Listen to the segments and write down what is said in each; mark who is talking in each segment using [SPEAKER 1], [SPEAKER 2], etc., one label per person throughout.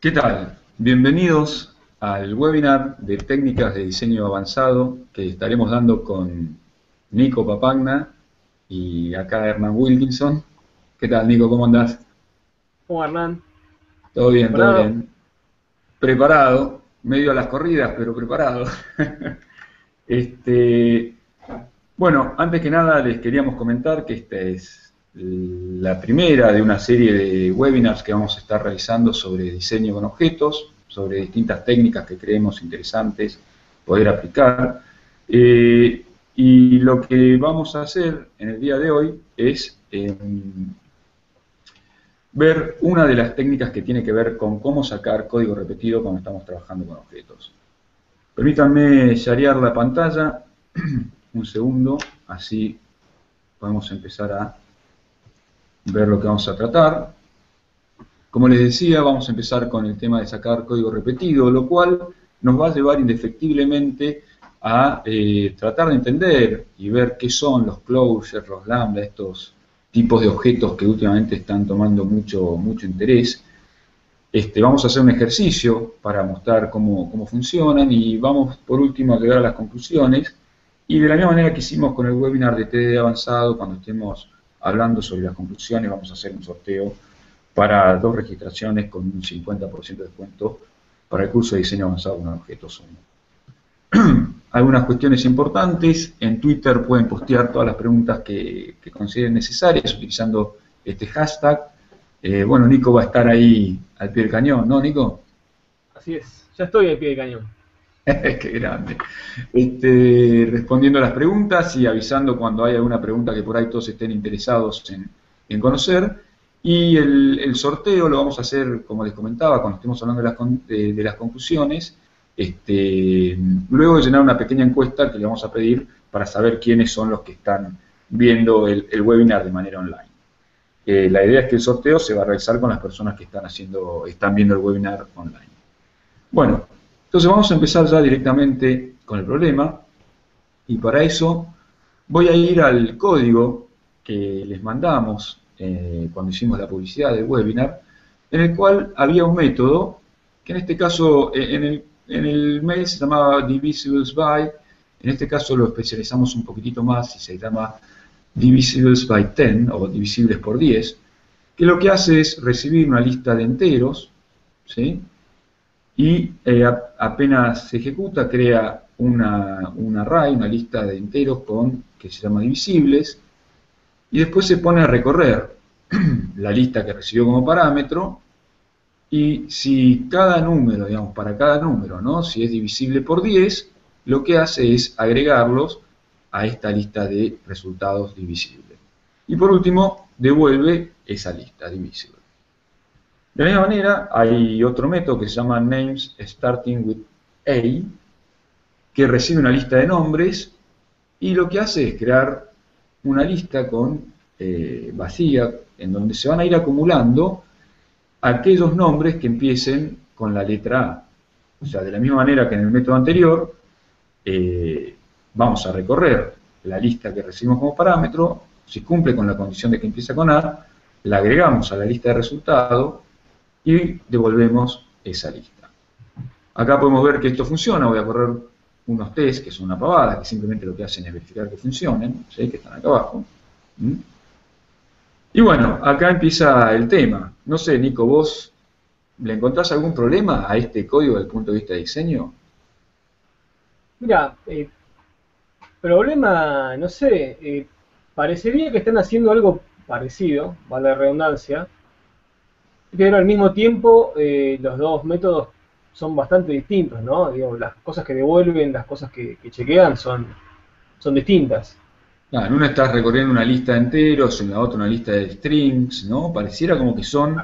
[SPEAKER 1] ¿Qué tal? Bienvenidos al webinar de técnicas de diseño avanzado que estaremos dando con Nico Papagna y acá Hernán Wilkinson. ¿Qué tal, Nico? ¿Cómo andás?
[SPEAKER 2] ¿Cómo Hernán?
[SPEAKER 1] Todo bien, todo
[SPEAKER 2] ¿Preparado?
[SPEAKER 1] bien. Preparado, medio a las corridas, pero preparado. Este, bueno, antes que nada les queríamos comentar que esta es la primera de una serie de webinars que vamos a estar realizando sobre diseño con objetos, sobre distintas técnicas que creemos interesantes poder aplicar. Y lo que vamos a hacer en el día de hoy es ver una de las técnicas que tiene que ver con cómo sacar código repetido cuando estamos trabajando con objetos. Permítanme sharear la pantalla un segundo, así podemos empezar a ver lo que vamos a tratar. Como les decía, vamos a empezar con el tema de sacar código repetido, lo cual nos va a llevar indefectiblemente a tratar de entender y ver qué son los closures, los lambda, estos tipos de objetos que últimamente están tomando mucho interés. Vamos a hacer un ejercicio para mostrar cómo funcionan y vamos por último a llegar a las conclusiones. Y de la misma manera que hicimos con el webinar de TD avanzado, cuando estemos hablando sobre las conclusiones, vamos a hacer un sorteo para 2 registraciones con un 50% de descuento para el curso de diseño avanzado con objetos. Algunas cuestiones importantes. En Twitter pueden postear todas las preguntas que consideren necesarias utilizando este hashtag. Bueno, Nico va a estar ahí al pie del cañón, ¿no, Nico?
[SPEAKER 2] Así es, ya estoy al pie del cañón.
[SPEAKER 1] Qué grande. Respondiendo a las preguntas y avisando cuando hay alguna pregunta que por ahí todos estén interesados en conocer. Y el sorteo lo vamos a hacer, como les comentaba, cuando estemos hablando de las conclusiones. Luego de llenar una pequeña encuesta que le vamos a pedir para saber quiénes son los que están viendo el webinar de manera online. La idea es que el sorteo se va a realizar con las personas que están viendo el webinar online. Bueno, entonces vamos a empezar ya directamente con el problema y para eso voy a ir al código que les mandamos cuando hicimos la publicidad del webinar, en el cual había un método que en este caso en el mail se llamaba divisibles by, en este caso lo especializamos un poquitito más y se llama divisibles by 10 o divisibles por 10, que lo que hace es recibir una lista de enteros, ¿sí? Y apenas se ejecuta, crea un array, una lista de enteros que se llama divisibles, y después se pone a recorrer la lista que recibió como parámetro, y si cada número, digamos, para cada número, ¿no? Si es divisible por 10, lo que hace es agregarlos a esta lista de resultados divisibles. Y por último, devuelve esa lista divisible. De la misma manera, hay otro método que se llama names starting with A, que recibe una lista de nombres y lo que hace es crear una lista vacía en donde se van a ir acumulando aquellos nombres que empiecen con la letra A. O sea, de la misma manera que en el método anterior, vamos a recorrer la lista que recibimos como parámetro. Si cumple con la condición de que empieza con A, la agregamos a la lista de resultados y devolvemos esa lista. Acá podemos ver que esto funciona. Voy a correr unos test que son una pavada, que simplemente lo que hacen es verificar que funcionen, ¿sí? Que están acá abajo. Y bueno, acá empieza el tema. No sé, Nico, ¿vos le encontrás algún problema a este código desde el punto de vista de diseño?
[SPEAKER 2] Mira, problema, no sé, parecería que están haciendo algo parecido, vale la redundancia, pero al mismo tiempo los dos métodos son bastante distintos, ¿no? Digo, las cosas que devuelven, las cosas que chequean son distintas.
[SPEAKER 1] Claro, en una estás recorriendo una lista de enteros, en la otra una lista de strings, ¿no? Pareciera como que son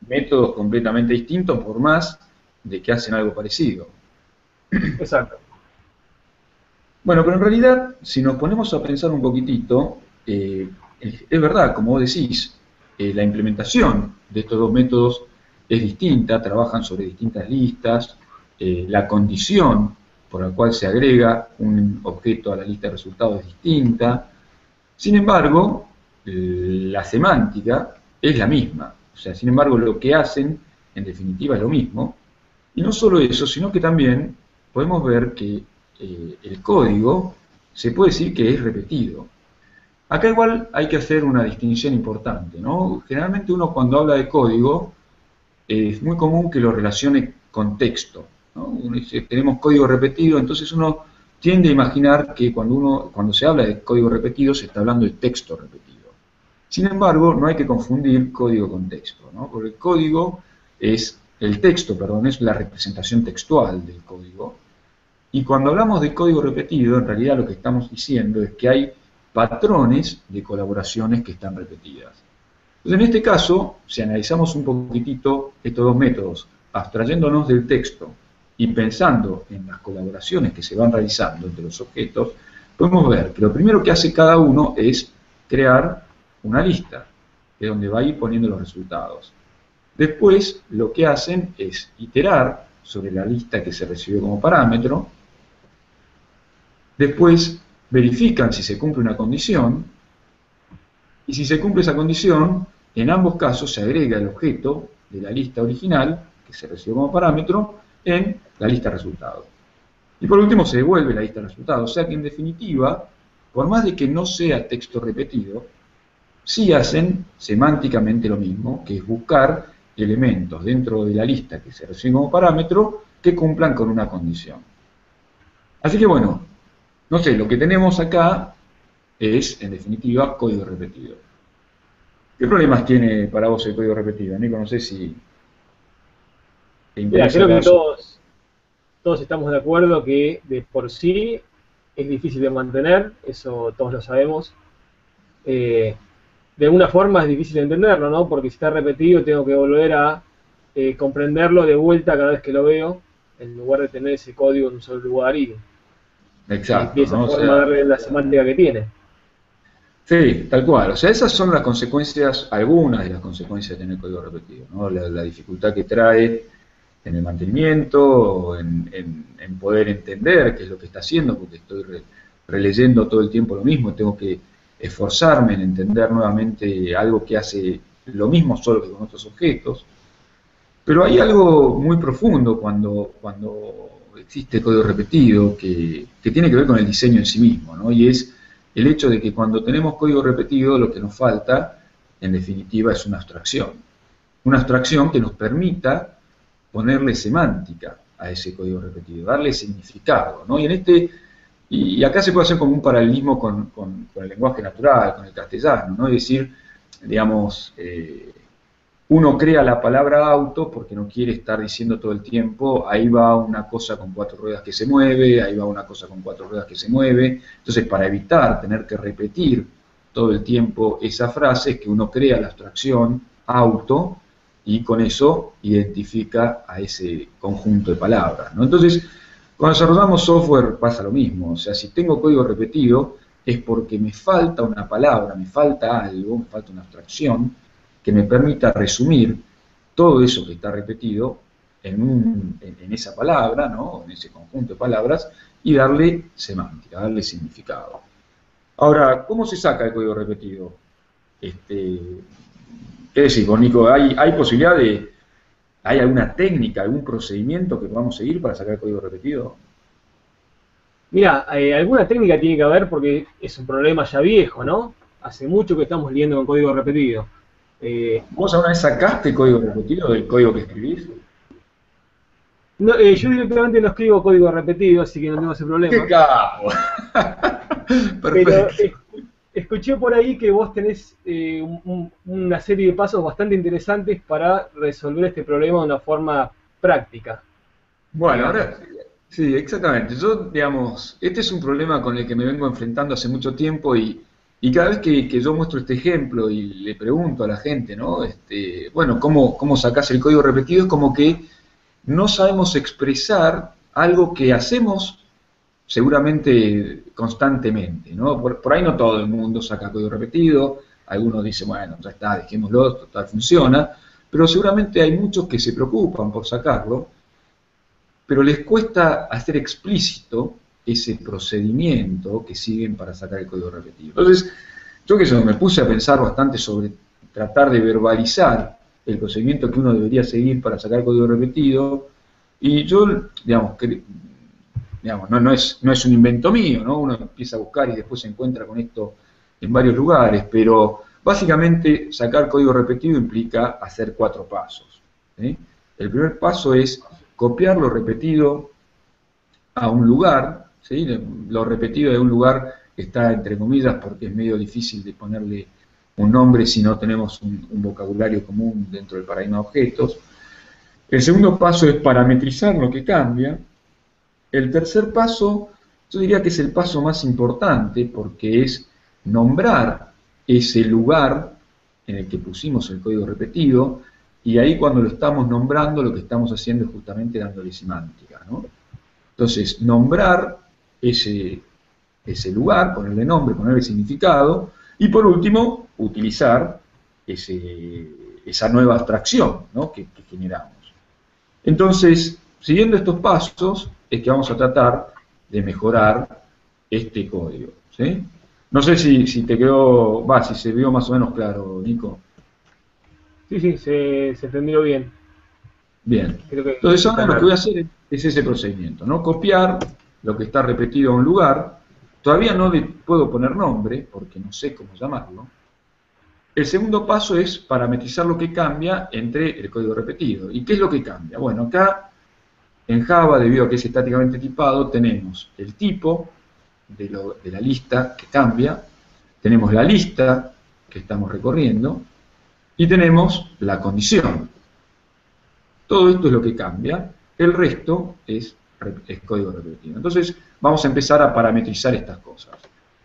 [SPEAKER 1] métodos completamente distintos, por más de que hacen algo parecido.
[SPEAKER 2] Exacto.
[SPEAKER 1] Bueno, pero en realidad, si nos ponemos a pensar un poquitito, es verdad, como vos decís, la implementación de estos dos métodos es distinta, trabajan sobre distintas listas, la condición por la cual se agrega un objeto a la lista de resultados es distinta. Sin embargo, la semántica es la misma. O sea, sin embargo, lo que hacen en definitiva es lo mismo. Y no solo eso, sino que también podemos ver que el código se puede decir que es repetido. Acá igual hay que hacer una distinción importante, ¿no? Generalmente uno cuando habla de código es muy común que lo relacione con texto, ¿no? Uno dice, tenemos código repetido, entonces uno tiende a imaginar que cuando se habla de código repetido se está hablando de texto repetido. Sin embargo, no hay que confundir código con texto, ¿no? Porque el texto, perdón, es la representación textual del código. Y cuando hablamos de código repetido, en realidad lo que estamos diciendo es que hay patrones de colaboraciones que están repetidas. Entonces, en este caso, si analizamos un poquitito estos dos métodos, abstrayéndonos del texto y pensando en las colaboraciones que se van realizando entre los objetos, podemos ver que lo primero que hace cada uno es crear una lista, que es donde va a ir poniendo los resultados. Después, lo que hacen es iterar sobre la lista que se recibió como parámetro. Después, verifican si se cumple una condición. Y si se cumple esa condición, en ambos casos se agrega el objeto de la lista original, que se recibió como parámetro, en la lista de resultados. Y por último, se devuelve la lista de resultados. O sea que, en definitiva, por más de que no sea texto repetido, sí hacen semánticamente lo mismo, que es buscar elementos dentro de la lista que se reciben como parámetro que cumplan con una condición. Así que bueno, no sé, lo que tenemos acá es, en definitiva, código repetido. ¿Qué problemas tiene para vos el código repetido, Nico? No sé si te
[SPEAKER 2] Mira,
[SPEAKER 1] interesa.
[SPEAKER 2] creo que todos estamos de acuerdo que de por sí es difícil de mantener, eso todos lo sabemos. De alguna forma es difícil de entenderlo, ¿no? Porque si está repetido tengo que volver a comprenderlo de vuelta cada vez que lo veo, en lugar de tener ese código en un solo lugar y
[SPEAKER 1] Exacto,
[SPEAKER 2] de esa
[SPEAKER 1] ¿no? O
[SPEAKER 2] forma
[SPEAKER 1] sea,
[SPEAKER 2] darle la semántica que tiene.
[SPEAKER 1] sí, tal cual. O sea, esas son las consecuencias, algunas de las consecuencias de tener código repetido, ¿no? La dificultad que trae en el mantenimiento, en poder entender qué es lo que está haciendo, porque estoy releyendo todo el tiempo lo mismo, tengo que esforzarme en entender nuevamente algo que hace lo mismo solo que con otros objetos. Pero hay algo muy profundo cuando existe código repetido que tiene que ver con el diseño en sí mismo, ¿no? Y es el hecho de que cuando tenemos código repetido lo que nos falta, en definitiva, es una abstracción. Una abstracción que nos permita ponerle semántica a ese código repetido, darle significado, ¿no? Y acá se puede hacer como un paralelismo con el lenguaje natural, con el castellano, ¿no? Es decir, digamos, uno crea la palabra auto porque no quiere estar diciendo todo el tiempo, ahí va una cosa con 4 ruedas que se mueve, ahí va una cosa con 4 ruedas que se mueve. Entonces, para evitar tener que repetir todo el tiempo esa frase, es que uno crea la abstracción auto y con eso identifica a ese conjunto de palabras, ¿no? Entonces, cuando desarrollamos software pasa lo mismo. O sea, si tengo código repetido es porque me falta una palabra, me falta algo, me falta una abstracción que me permita resumir todo eso que está repetido en esa palabra, ¿no? En ese conjunto de palabras, y darle semántica, darle significado. Ahora, ¿cómo se saca el código repetido? ¿Qué decís vos, Nico? ¿Hay posibilidad hay alguna técnica, algún procedimiento que podamos seguir para sacar el código repetido?
[SPEAKER 2] Mira, alguna técnica tiene que haber porque es un problema ya viejo, ¿no? Hace mucho que estamos lidiando con código repetido.
[SPEAKER 1] ¿Vos alguna vez sacaste código repetido del código que escribís?
[SPEAKER 2] No, yo directamente no escribo código repetido, así que no tengo ese problema.
[SPEAKER 1] ¡Qué capo!
[SPEAKER 2] Pero
[SPEAKER 1] Perfecto.
[SPEAKER 2] escuché por ahí que vos tenés una serie de pasos bastante interesantes para resolver este problema de una forma práctica.
[SPEAKER 1] Bueno,
[SPEAKER 2] Digamos.
[SPEAKER 1] ahora, sí, exactamente. Yo, digamos, este es un problema con el que me vengo enfrentando hace mucho tiempo y cada vez que yo muestro este ejemplo y le pregunto a la gente, ¿no? Bueno, ¿cómo sacás el código repetido? Es como que no sabemos expresar algo que hacemos seguramente constantemente, ¿no? Por ahí no todo el mundo saca código repetido, algunos dicen, bueno, ya está, dejémoslo, total funciona, pero seguramente hay muchos que se preocupan por sacarlo, pero les cuesta hacer explícito ese procedimiento que siguen para sacar el código repetido. Entonces, yo que sé, me puse a pensar bastante sobre tratar de verbalizar el procedimiento que uno debería seguir para sacar código repetido. Y yo, digamos, no es un invento mío, ¿no? Uno empieza a buscar y después se encuentra con esto en varios lugares, pero básicamente sacar código repetido implica hacer 4 pasos, ¿sí? El primer paso es copiar lo repetido a un lugar, ¿sí? Lo repetido de un lugar está entre comillas porque es medio difícil de ponerle un nombre si no tenemos un vocabulario común dentro del paradigma de objetos. El segundo paso es parametrizar lo que cambia. El tercer paso, yo diría que es el paso más importante porque es nombrar ese lugar en el que pusimos el código repetido, y ahí cuando lo estamos nombrando lo que estamos haciendo es justamente dándole semántica, ¿no? Entonces, nombrar ese lugar, ponerle nombre, ponerle significado, y por último, utilizar esa nueva abstracción, ¿no? que generamos. Entonces, siguiendo estos pasos, es que vamos a tratar de mejorar este código, ¿sí? No sé si te quedó, si se vio más o menos claro, Nico.
[SPEAKER 2] Sí, sí, se entendió bien.
[SPEAKER 1] Bien.
[SPEAKER 2] Creo que
[SPEAKER 1] Entonces ahora
[SPEAKER 2] está
[SPEAKER 1] lo que
[SPEAKER 2] claro.
[SPEAKER 1] voy a hacer es ese procedimiento, ¿no? Copiar lo que está repetido a un lugar. Todavía no le puedo poner nombre, porque no sé cómo llamarlo. El segundo paso es parametrizar lo que cambia entre el código repetido. ¿Y qué es lo que cambia? Bueno, acá en Java, debido a que es estáticamente tipado, tenemos el tipo de la lista que cambia, tenemos la lista que estamos recorriendo y tenemos la condición. Todo esto es lo que cambia, el resto es código repetido. Entonces vamos a empezar a parametrizar estas cosas.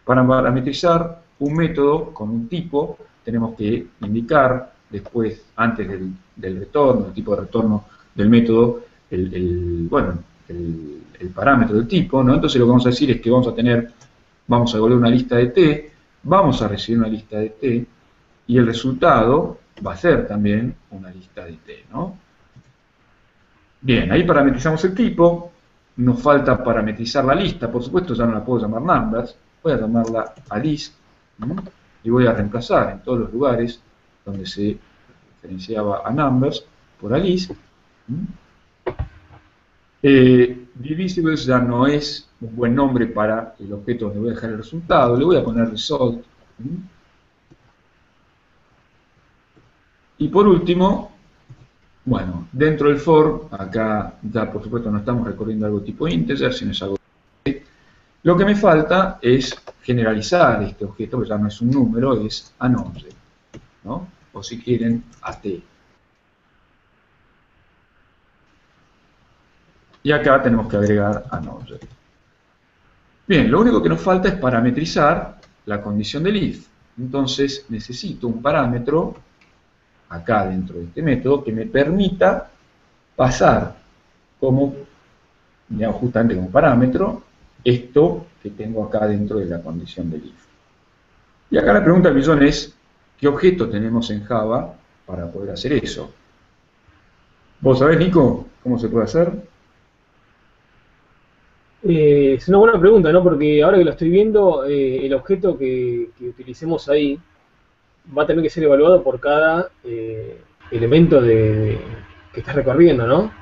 [SPEAKER 1] Para parametrizar un método con un tipo, tenemos que indicar después, antes del retorno, el tipo de retorno del método, el parámetro del tipo, ¿no? Entonces lo que vamos a decir es que vamos a devolver una lista de t, vamos a recibir una lista de t, y el resultado va a ser también una lista de t, ¿no? Bien, ahí parametrizamos el tipo, nos falta parametrizar la lista, por supuesto ya no la puedo llamar numbers, voy a llamarla Alice, y voy a reemplazar en todos los lugares donde se referenciaba a numbers por Alice. Divisibles ya no es un buen nombre para el objeto donde voy a dejar el resultado, le voy a poner result. Y por último, bueno, dentro del for, acá ya por supuesto no estamos recorriendo algo tipo integer, sino es algo. Lo que me falta es generalizar este objeto, que ya no es un número, es an object, ¿no? O si quieren, at. Y acá tenemos que agregar an object. Bien, lo único que nos falta es parametrizar la condición del if. Entonces necesito un parámetro acá dentro de este método que me permita pasar como, digamos, justamente como parámetro esto que tengo acá dentro de la condición del if. Y acá la pregunta del millón es, ¿qué objeto tenemos en Java para poder hacer eso? ¿Vos sabés, Nico, cómo se puede hacer?
[SPEAKER 2] Es una buena pregunta, ¿no? Porque ahora que lo estoy viendo, el objeto que utilicemos ahí va a tener que ser evaluado por cada elemento que estás recorriendo, ¿no?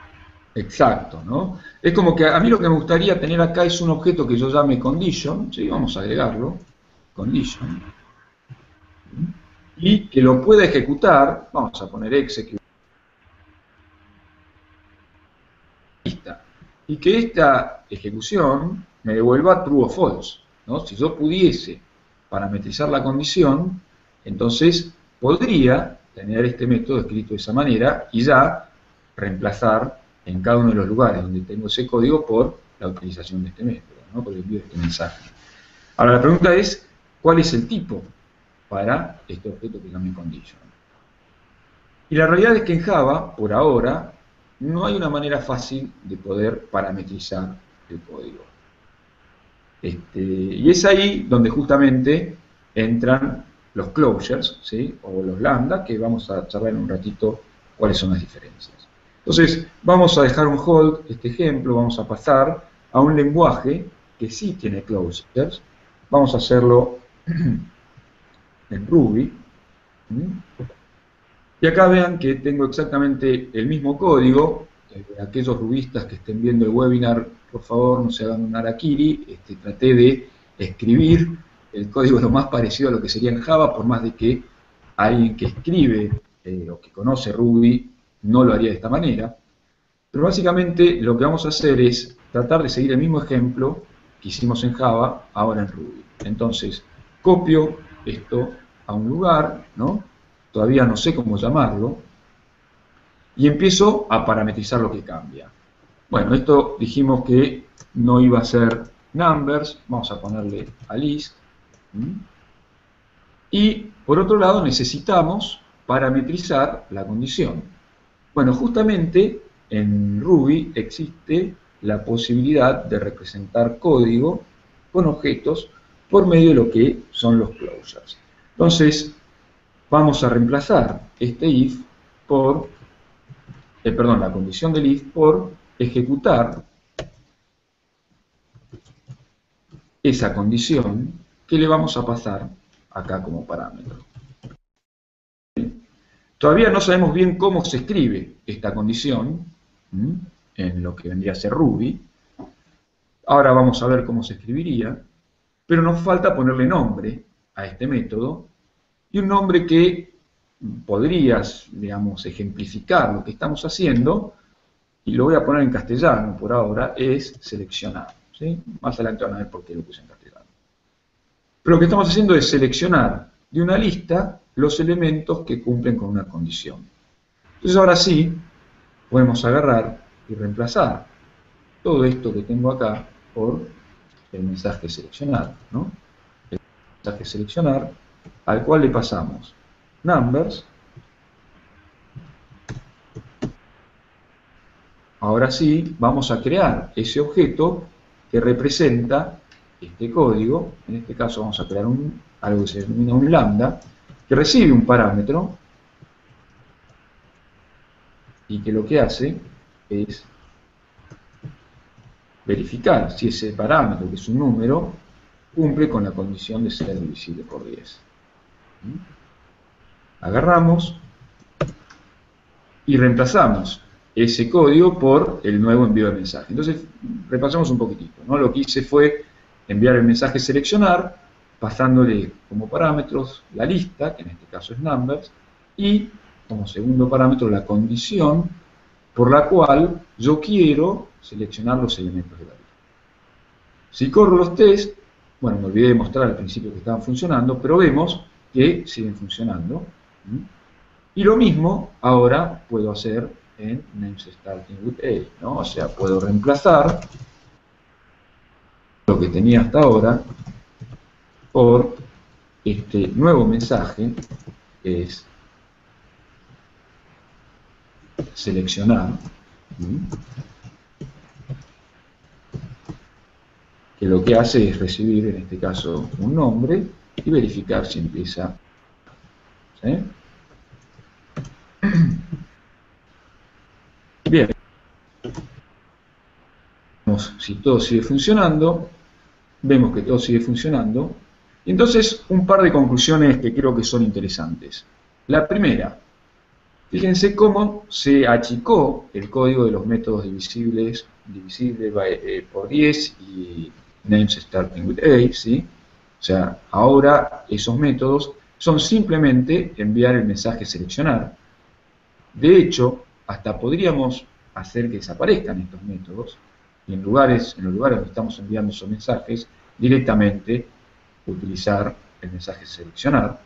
[SPEAKER 1] Exacto, ¿no? Es como que a mí lo que me gustaría tener acá es un objeto que yo llame condition, ¿sí? Vamos a agregarlo, condition, y que lo pueda ejecutar, vamos a poner execute, y que esta ejecución me devuelva true o false, ¿no? Si yo pudiese parametrizar la condición, entonces podría tener este método escrito de esa manera y ya reemplazar en cada uno de los lugares donde tengo ese código por la utilización de este método, ¿no? Por el envío de este mensaje. Ahora la pregunta es, ¿cuál es el tipo para este objeto que llame condition? Y la realidad es que en Java, por ahora, no hay una manera fácil de poder parametrizar el código. Y es ahí donde justamente entran los closures, ¿sí? O los lambda, que vamos a charlar en un ratito cuáles son las diferencias. Entonces, vamos a dejar un hold, este ejemplo, vamos a pasar a un lenguaje que sí tiene closures. Vamos a hacerlo en Ruby. Y acá vean que tengo exactamente el mismo código. Aquellos rubistas que estén viendo el webinar, por favor, no se hagan un harakiri. Traté de escribir el código lo más parecido a lo que sería en Java, por más de que alguien que escribe o que conoce Ruby no lo haría de esta manera. Pero básicamente lo que vamos a hacer es tratar de seguir el mismo ejemplo que hicimos en Java, ahora en Ruby. Entonces, copio esto a un lugar, ¿no? Todavía no sé cómo llamarlo, y empiezo a parametrizar lo que cambia. Bueno, esto dijimos que no iba a ser numbers, vamos a ponerle a list. Y por otro lado necesitamos parametrizar la condición. Bueno, justamente en Ruby existe la posibilidad de representar código con objetos por medio de lo que son los closures. Entonces, vamos a reemplazar este if por, la condición del if por ejecutar esa condición que le vamos a pasar acá como parámetro. Todavía no sabemos bien cómo se escribe esta condición en lo que vendría a ser Ruby. Ahora vamos a ver cómo se escribiría, pero nos falta ponerle nombre a este método, y un nombre que podrías, digamos, ejemplificar lo que estamos haciendo, y lo voy a poner en castellano por ahora, es seleccionar. ¿Sí? Más adelante van a ver por qué lo puse en castellano. Pero lo que estamos haciendo es seleccionar de una lista los elementos que cumplen con una condición. Entonces ahora sí, podemos agarrar y reemplazar todo esto que tengo acá por el mensaje seleccionar, ¿no? El mensaje seleccionar, al cual le pasamos numbers. Ahora sí, vamos a crear ese objeto que representa este código. En este caso vamos a crear algo que se denomina un lambda, que recibe un parámetro y que lo que hace es verificar si ese parámetro, que es un número, cumple con la condición de ser divisible por 10. Agarramos y reemplazamos ese código por el nuevo envío de mensaje. Entonces, repasamos un poquitito, ¿no? Lo que hice fue enviar el mensaje seleccionar, pasándole como parámetros la lista, que en este caso es numbers, y como segundo parámetro la condición por la cual yo quiero seleccionar los elementos de la lista. Si corro los tests, bueno, me olvidé de mostrar al principio que estaban funcionando, pero vemos que siguen funcionando. Y lo mismo ahora puedo hacer en names starting with A, ¿no? O sea, puedo reemplazar lo que tenía hasta ahora por este nuevo mensaje, que es seleccionar, que lo que hace es recibir, en este caso, un nombre y verificar si empieza. ¿Sí? Bien. Vemos si todo sigue funcionando. Vemos que todo sigue funcionando. Entonces, un par de conclusiones que creo que son interesantes. La primera, fíjense cómo se achicó el código de los métodos divisible por 10 y names starting with A, ¿sí? O sea, ahora esos métodos son simplemente enviar el mensaje seleccionar. De hecho, hasta podríamos hacer que desaparezcan estos métodos y en los lugares donde estamos enviando esos mensajes, directamente utilizar el mensaje seleccionar.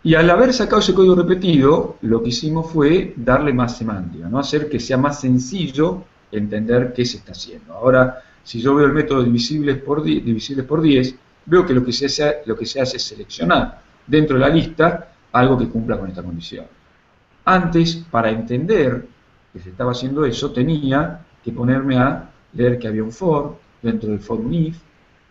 [SPEAKER 1] Y al haber sacado ese código repetido, lo que hicimos fue darle más semántica, ¿no? Hacer que sea más sencillo entender qué se está haciendo. Ahora, si yo veo el método divisibles por 10, veo que lo que se hace es seleccionar dentro de la lista algo que cumpla con esta condición. Antes, para entender que se estaba haciendo eso, tenía que ponerme a leer que había un for, dentro del for un if,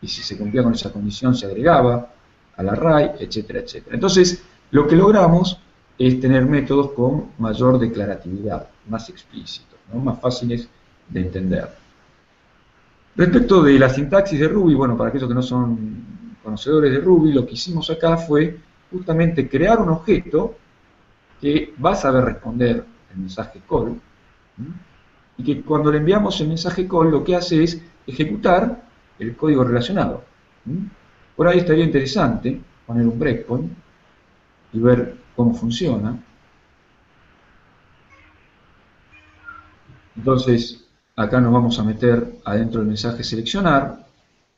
[SPEAKER 1] y si se cumplía con esa condición se agregaba al array, etcétera, etcétera. Entonces, lo que logramos es tener métodos con mayor declaratividad, más explícitos, ¿no? Más fáciles de entender. Respecto de la sintaxis de Ruby, bueno, para aquellos que no son conocedores de Ruby, lo que hicimos acá fue justamente crear un objeto que va a saber responder el mensaje call, y que cuando le enviamos el mensaje call lo que hace es ejecutar el código relacionado. Por ahí estaría interesante poner un breakpoint y ver cómo funciona. Entonces, acá nos vamos a meter adentro del mensaje seleccionar,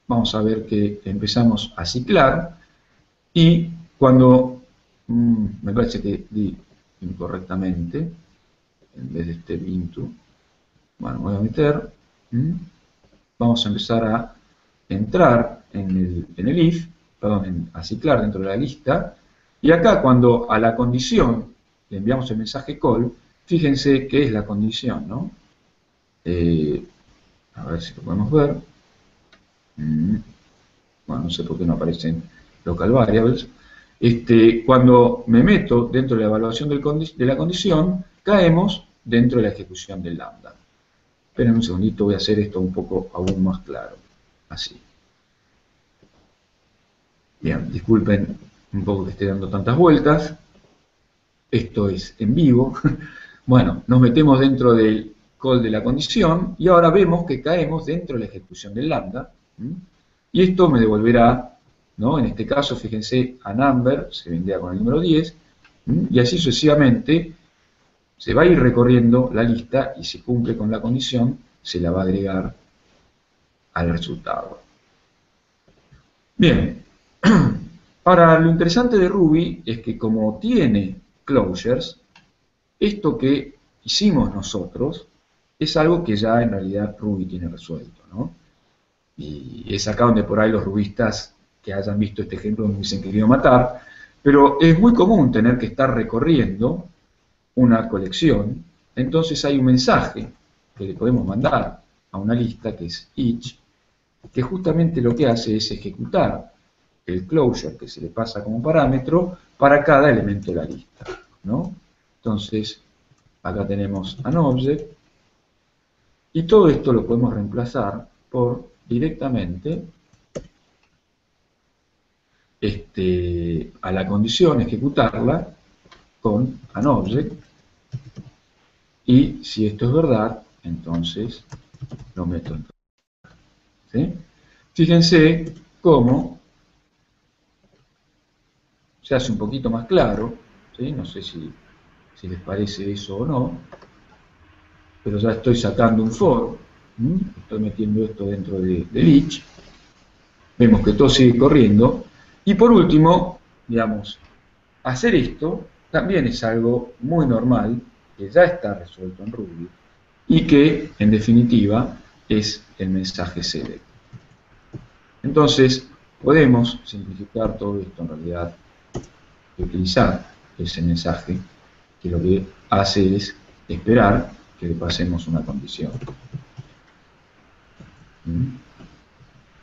[SPEAKER 1] vamos a ver que empezamos a ciclar, y cuando, me parece que di incorrectamente, en vez de este into, bueno, voy a meter, vamos a empezar a entrar en el if, perdón, a ciclar dentro de la lista, y acá cuando a la condición le enviamos el mensaje call, fíjense qué es la condición, ¿no? A ver si lo podemos ver. Bueno, no sé por qué no aparecen local variables. Cuando me meto dentro de la evaluación de la condición, caemos dentro de la ejecución del lambda. Esperen un segundito, voy a hacer esto un poco aún más claro. Así. Bien, disculpen un poco que esté dando tantas vueltas. Esto es en vivo. Bueno, nos metemos dentro del call de la condición y ahora vemos que caemos dentro de la ejecución del lambda. Y esto me devolverá, ¿no? En este caso, fíjense, a number se vendría con el número 10, y así sucesivamente se va a ir recorriendo la lista y si cumple con la condición, se la va a agregar al resultado. Bien, ahora lo interesante de Ruby es que como tiene closures, esto que hicimos nosotros es algo que ya en realidad Ruby tiene resuelto, ¿no? Y es acá donde por ahí los rubistas que hayan visto este ejemplo me hubiesen querido matar, pero es muy común tener que estar recorriendo una colección, entonces hay un mensaje que le podemos mandar a una lista que es each, que justamente lo que hace es ejecutar el closure que se le pasa como parámetro para cada elemento de la lista, ¿no? Entonces, acá tenemos an object, y todo esto lo podemos reemplazar por directamente a la condición ejecutarla con an object, y si esto es verdad, entonces lo meto en. ¿Sí? Fíjense cómo se hace un poquito más claro, ¿sí? No sé si les parece eso o no, pero ya estoy sacando un for, estoy metiendo esto dentro del each, vemos que todo sigue corriendo, y por último, digamos, hacer esto también es algo muy normal, que ya está resuelto en Ruby, y que, en definitiva, es el mensaje select. Entonces, podemos simplificar todo esto en realidad y utilizar ese mensaje que lo que hace es esperar que le pasemos una condición.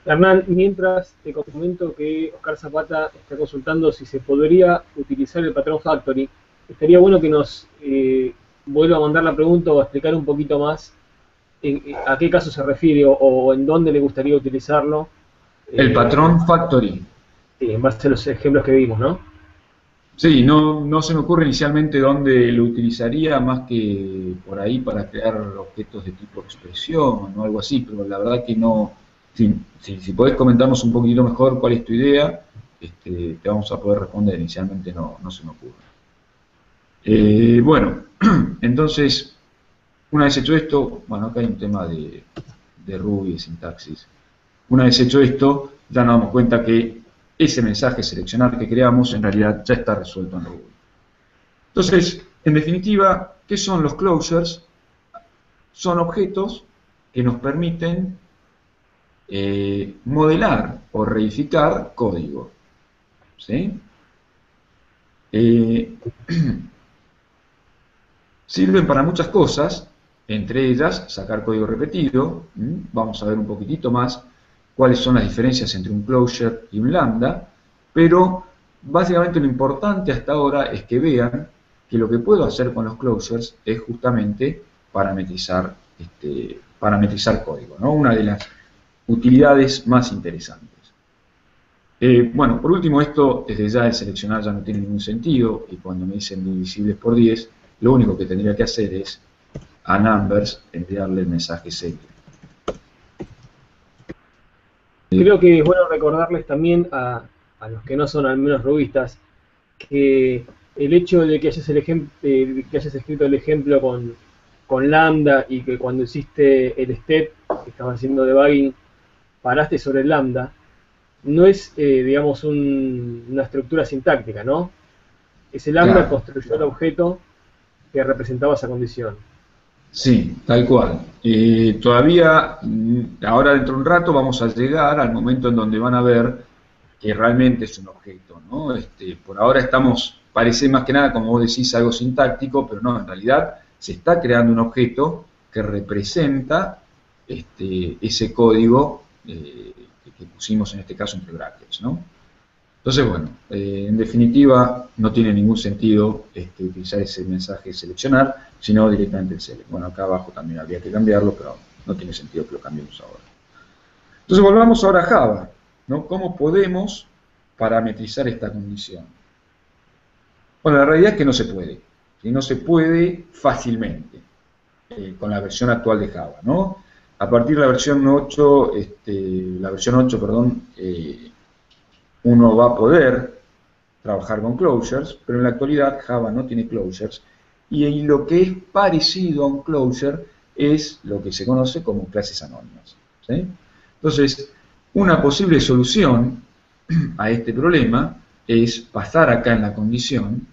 [SPEAKER 2] Hernán, mientras te comento que Oscar Zapata está consultando si se podría utilizar el patrón factory, estaría bueno que nos vuelva a mandar la pregunta o a explicar un poquito más a qué caso se refiere o en dónde le gustaría utilizarlo.
[SPEAKER 1] El patrón factory.
[SPEAKER 2] Sí, en base a los ejemplos que vimos, ¿no?
[SPEAKER 1] Sí, no se me ocurre inicialmente dónde lo utilizaría más que por ahí para crear objetos de tipo expresión o algo así, pero la verdad que no. Si podés comentarnos un poquito mejor cuál es tu idea, te vamos a poder responder. Inicialmente no se me ocurre. Bueno, entonces, una vez hecho esto, bueno, acá hay un tema de Ruby, de sintaxis. Una vez hecho esto, ya nos damos cuenta que ese mensaje seleccionar que creamos en realidad ya está resuelto en Ruby. Entonces, en definitiva, ¿qué son los closures? Son objetos que nos permiten modelar o reificar código. ¿Sí? Sirven para muchas cosas, entre ellas sacar código repetido. Vamos a ver un poquitito más cuáles son las diferencias entre un closure y un lambda, pero básicamente lo importante hasta ahora es que vean que lo que puedo hacer con los closures es justamente parametrizar código, ¿no? Una de las utilidades más interesantes. Bueno, por último, esto desde ya el seleccionar ya no tiene ningún sentido, y cuando me dicen divisibles por 10, lo único que tendría que hacer es a numbers enviarle el mensaje select.
[SPEAKER 2] Creo que es bueno recordarles también a los que no son al menos rubistas que el hecho de que que hayas escrito el ejemplo con lambda y que cuando hiciste el step que estabas haciendo debugging paraste sobre el lambda, no es, digamos, una estructura sintáctica, ¿no? Ese lambda
[SPEAKER 1] Claro,
[SPEAKER 2] construyó el objeto que representaba esa condición.
[SPEAKER 1] sí, tal cual. Todavía, ahora dentro de un rato vamos a llegar al momento en donde van a ver que realmente es un objeto, ¿no? Por ahora parece más que nada, como vos decís, algo sintáctico, pero no, en realidad se está creando un objeto que representa ese código que pusimos en este caso entre brackets, ¿no? Entonces, bueno, en definitiva, no tiene ningún sentido utilizar ese mensaje seleccionar, sino directamente el select. Bueno, acá abajo también habría que cambiarlo, pero no tiene sentido que lo cambiemos ahora. Entonces, volvamos ahora a Java, ¿no? ¿Cómo podemos parametrizar esta condición? Bueno, la realidad es que no se puede, y no se puede fácilmente con la versión actual de Java, ¿no? A partir de la versión 8, perdón, uno va a poder trabajar con closures, pero en la actualidad Java no tiene closures, y lo que es parecido a un closure es lo que se conoce como clases anónimas, ¿sí? Entonces, una posible solución a este problema es pasar acá en la condición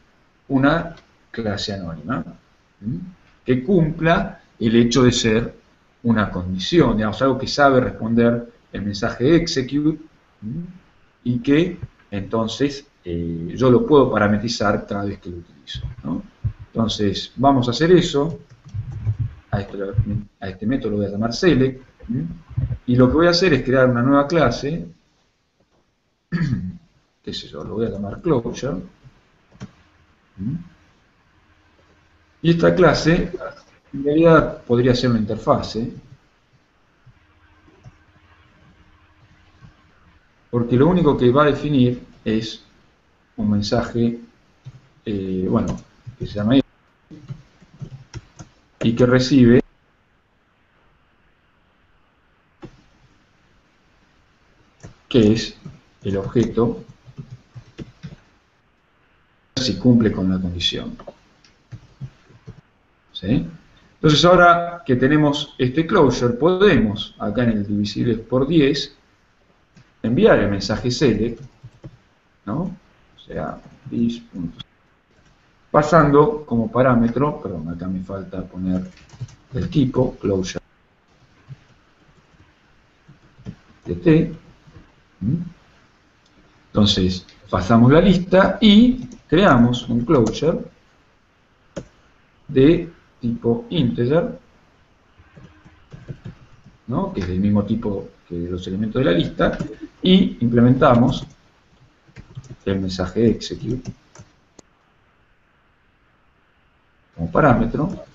[SPEAKER 1] una clase anónima, ¿sí?, que cumpla el hecho de ser una condición, digamos, algo que sabe responder el mensaje execute, ¿sí?, y que entonces yo lo puedo parametrizar cada vez que lo utilizo, ¿no? Entonces, vamos a hacer eso. A este método lo voy a llamar select, ¿sí?, y lo que voy a hacer es crear una nueva clase, qué sé yo, lo voy a llamar closure, ¿sí?, y esta clase en realidad podría ser una interfase, porque lo único que va a definir es un mensaje, bueno, que se llama y que recibe que es el objeto si cumple con la condición, ¿sí? Entonces ahora que tenemos este closure, podemos, acá en el divisible por 10, enviar el mensaje select, ¿no? O sea, this. Pasando como parámetro, perdón, acá me falta poner el tipo, closure de t. Entonces, pasamos la lista y creamos un closure de tipo integer, ¿no?, que es del mismo tipo que los elementos de la lista, y implementamos el mensaje execute como parámetro,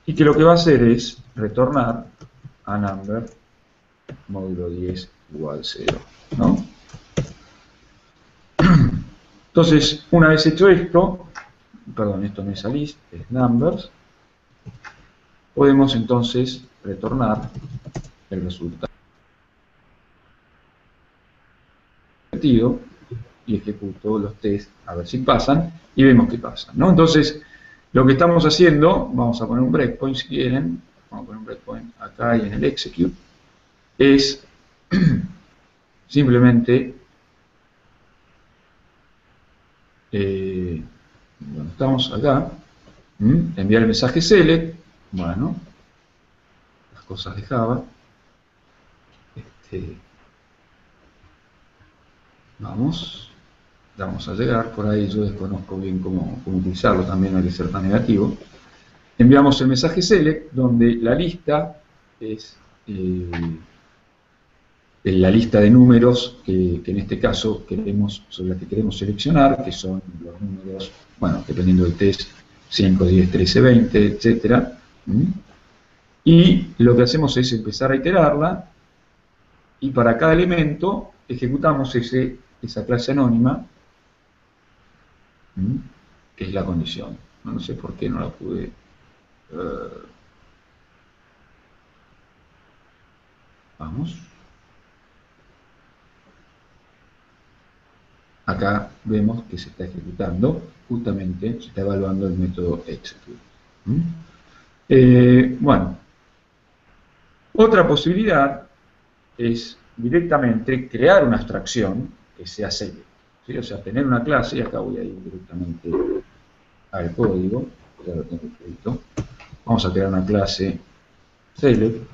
[SPEAKER 1] y que lo que va a hacer es retornar a number módulo 10 igual 0, ¿no? Entonces, una vez hecho esto, perdón, esto no es a list, es numbers, podemos entonces retornar el resultado y ejecuto los tests a ver si pasan y vemos qué pasa, ¿no? Entonces, lo que estamos haciendo, vamos a poner un breakpoint si quieren, vamos a poner un breakpoint acá y en el execute, es simplemente bueno, estamos acá, enviar el mensaje select, bueno, las cosas de Java, vamos a llegar, por ahí yo desconozco bien cómo utilizarlo, también no hay que ser tan negativo. Enviamos el mensaje select, donde la lista es la lista de números que en este caso sobre la que queremos seleccionar, que son los números, bueno, dependiendo del test, 5, 10, 13, 20, etcétera. Y lo que hacemos es empezar a iterarla, y para cada elemento ejecutamos esa clase anónima, que es la condición. No sé por qué no la pude... vamos. Acá vemos que se está ejecutando, justamente se está evaluando el método execute. Bueno, otra posibilidad es directamente crear una abstracción que sea select, ¿sí? O sea, tener una clase, y acá voy a ir directamente al código, ya lo tengo escrito. Vamos a crear una clase select.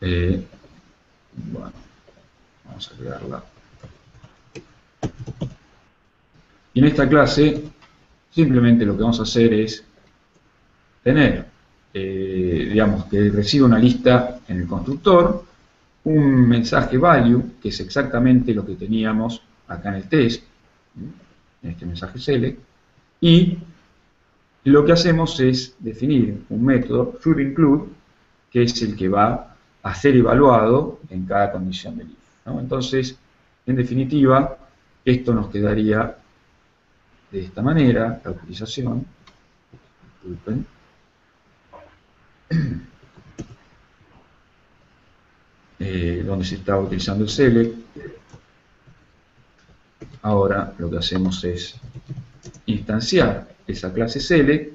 [SPEAKER 1] Bueno, vamos a crearla. Y en esta clase, simplemente lo que vamos a hacer es tener, digamos, que reciba una lista en el constructor, un mensaje value, que es exactamente lo que teníamos acá en el test, en este mensaje select, y lo que hacemos es definir un método shouldInclude, que es el que va a ser evaluado en cada condición del if, ¿no? Entonces, en definitiva, esto nos quedaría de esta manera, la utilización, disculpen, donde se estaba utilizando el select. Ahora lo que hacemos es instanciar esa clase select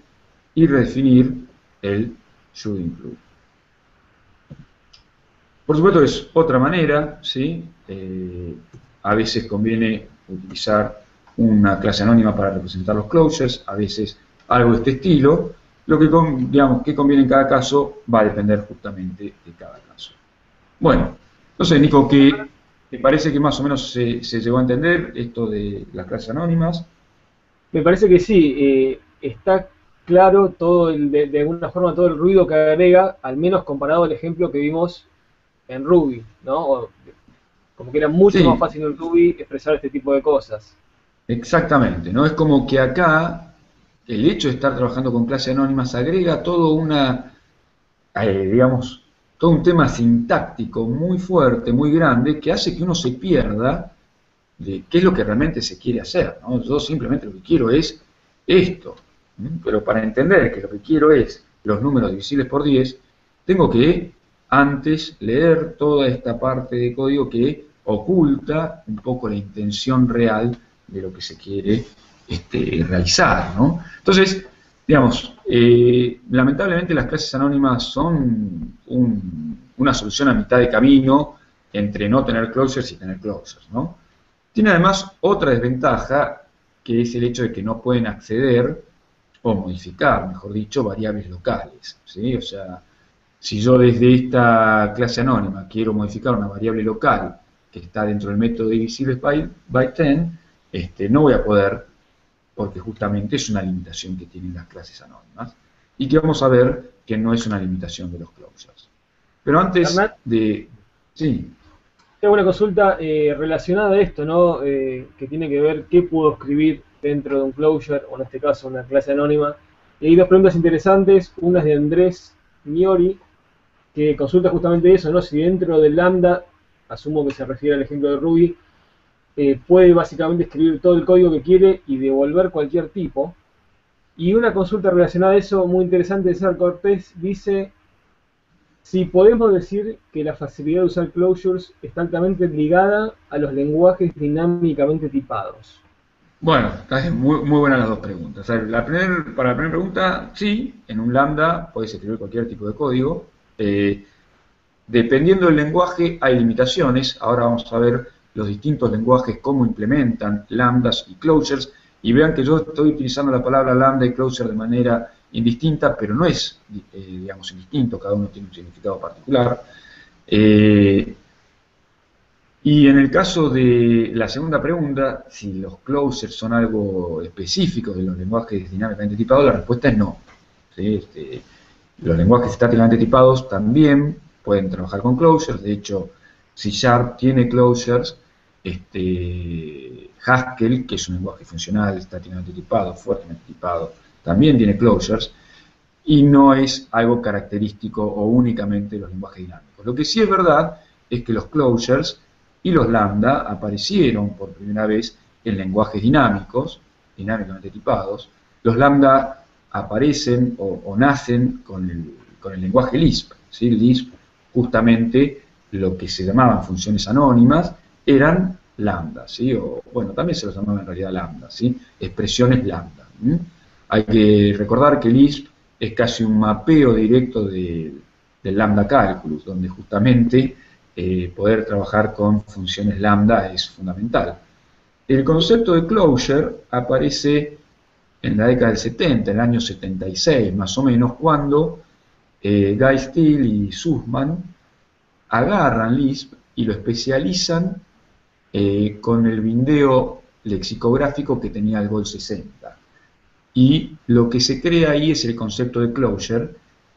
[SPEAKER 1] y redefinir el shouldInclude. Por supuesto es otra manera, ¿sí? A veces conviene utilizar una clase anónima para representar los closures, a veces algo de este estilo. Lo que, digamos, que conviene en cada caso va a depender justamente de cada caso. Bueno, no sé, Nico, ¿te parece que más o menos se llegó a entender esto de las clases anónimas?
[SPEAKER 2] Me parece que sí, está claro todo de alguna forma todo el ruido que agrega, al menos comparado al ejemplo que vimos en Ruby, ¿no? Como que era mucho más
[SPEAKER 1] Sí,
[SPEAKER 2] fácil en Ruby expresar este tipo de cosas.
[SPEAKER 1] exactamente, ¿no? Es como que acá el hecho de estar trabajando con clases anónimas agrega todo digamos, todo un tema sintáctico muy fuerte, muy grande, que hace que uno se pierda de qué es lo que realmente se quiere hacer, ¿no? Yo simplemente lo que quiero es esto, pero para entender que lo que quiero es los números divisibles por 10, tengo que antes leer toda esta parte de código que oculta un poco la intención real de lo que se quiere realizar, ¿no? Entonces, digamos, lamentablemente las clases anónimas son una solución a mitad de camino entre no tener closures y tener closures, ¿no? Tiene además otra desventaja, que es el hecho de que no pueden acceder o modificar, mejor dicho, variables locales, ¿sí? O sea, si yo desde esta clase anónima quiero modificar una variable local que está dentro del método divisible by 10, no voy a poder, porque justamente es una limitación que tienen las clases anónimas, y que vamos a ver que no es una limitación de los closures. Pero antes
[SPEAKER 2] Hernán,
[SPEAKER 1] de... Sí,
[SPEAKER 2] tengo una consulta relacionada a esto, ¿no? Que tiene que ver qué puedo escribir dentro de un closure, o en este caso una clase anónima. Y hay dos preguntas interesantes, una es de Andrés Miori, que consulta justamente eso, ¿no? Si dentro del lambda, asumo que se refiere al ejemplo de Ruby, puede básicamente escribir todo el código que quiere y devolver cualquier tipo. Y una consulta relacionada a eso muy interesante de César Cortés dice si podemos decir que la facilidad de usar closures está altamente ligada a los lenguajes dinámicamente tipados.
[SPEAKER 1] bueno, está muy buenas las dos preguntas. O sea, para la primera pregunta, sí, en un lambda puedes escribir cualquier tipo de código. Dependiendo del lenguaje hay limitaciones. Ahora vamos a ver los distintos lenguajes, cómo implementan lambdas y closures. Y vean que yo estoy utilizando la palabra lambda y closure de manera indistinta, pero no es, digamos, indistinto, cada uno tiene un significado particular. Y en el caso de la segunda pregunta, si los closures son algo específico de los lenguajes dinámicamente tipados, la respuesta es no, ¿sí? Los lenguajes estáticamente tipados también pueden trabajar con closures. De hecho, C# tiene closures. Haskell, que es un lenguaje funcional estáticamente tipado, fuertemente tipado, también tiene closures. Y no es algo característico o únicamente de los lenguajes dinámicos. dinámicos. Lo que sí es verdad es que los closures y los lambda aparecieron por primera vez en lenguajes dinámicos, dinámicamente tipados. Los lambda aparecen o nacen con el lenguaje Lisp. ¿Sí? Lisp, justamente lo que se llamaban funciones anónimas, eran lambda, ¿sí? O, bueno, también se los llamaba en realidad lambda, ¿sí? Expresiones lambda. Hay que recordar que Lisp es casi un mapeo directo del lambda calculus, donde justamente poder trabajar con funciones lambda es fundamental. El concepto de closure aparece en la década del 70, en el año 76 más o menos, cuando Guy Steele y Sussman agarran Lisp y lo especializan con el bindeo lexicográfico que tenía el GOL 60. Y lo que se crea ahí es el concepto de closure,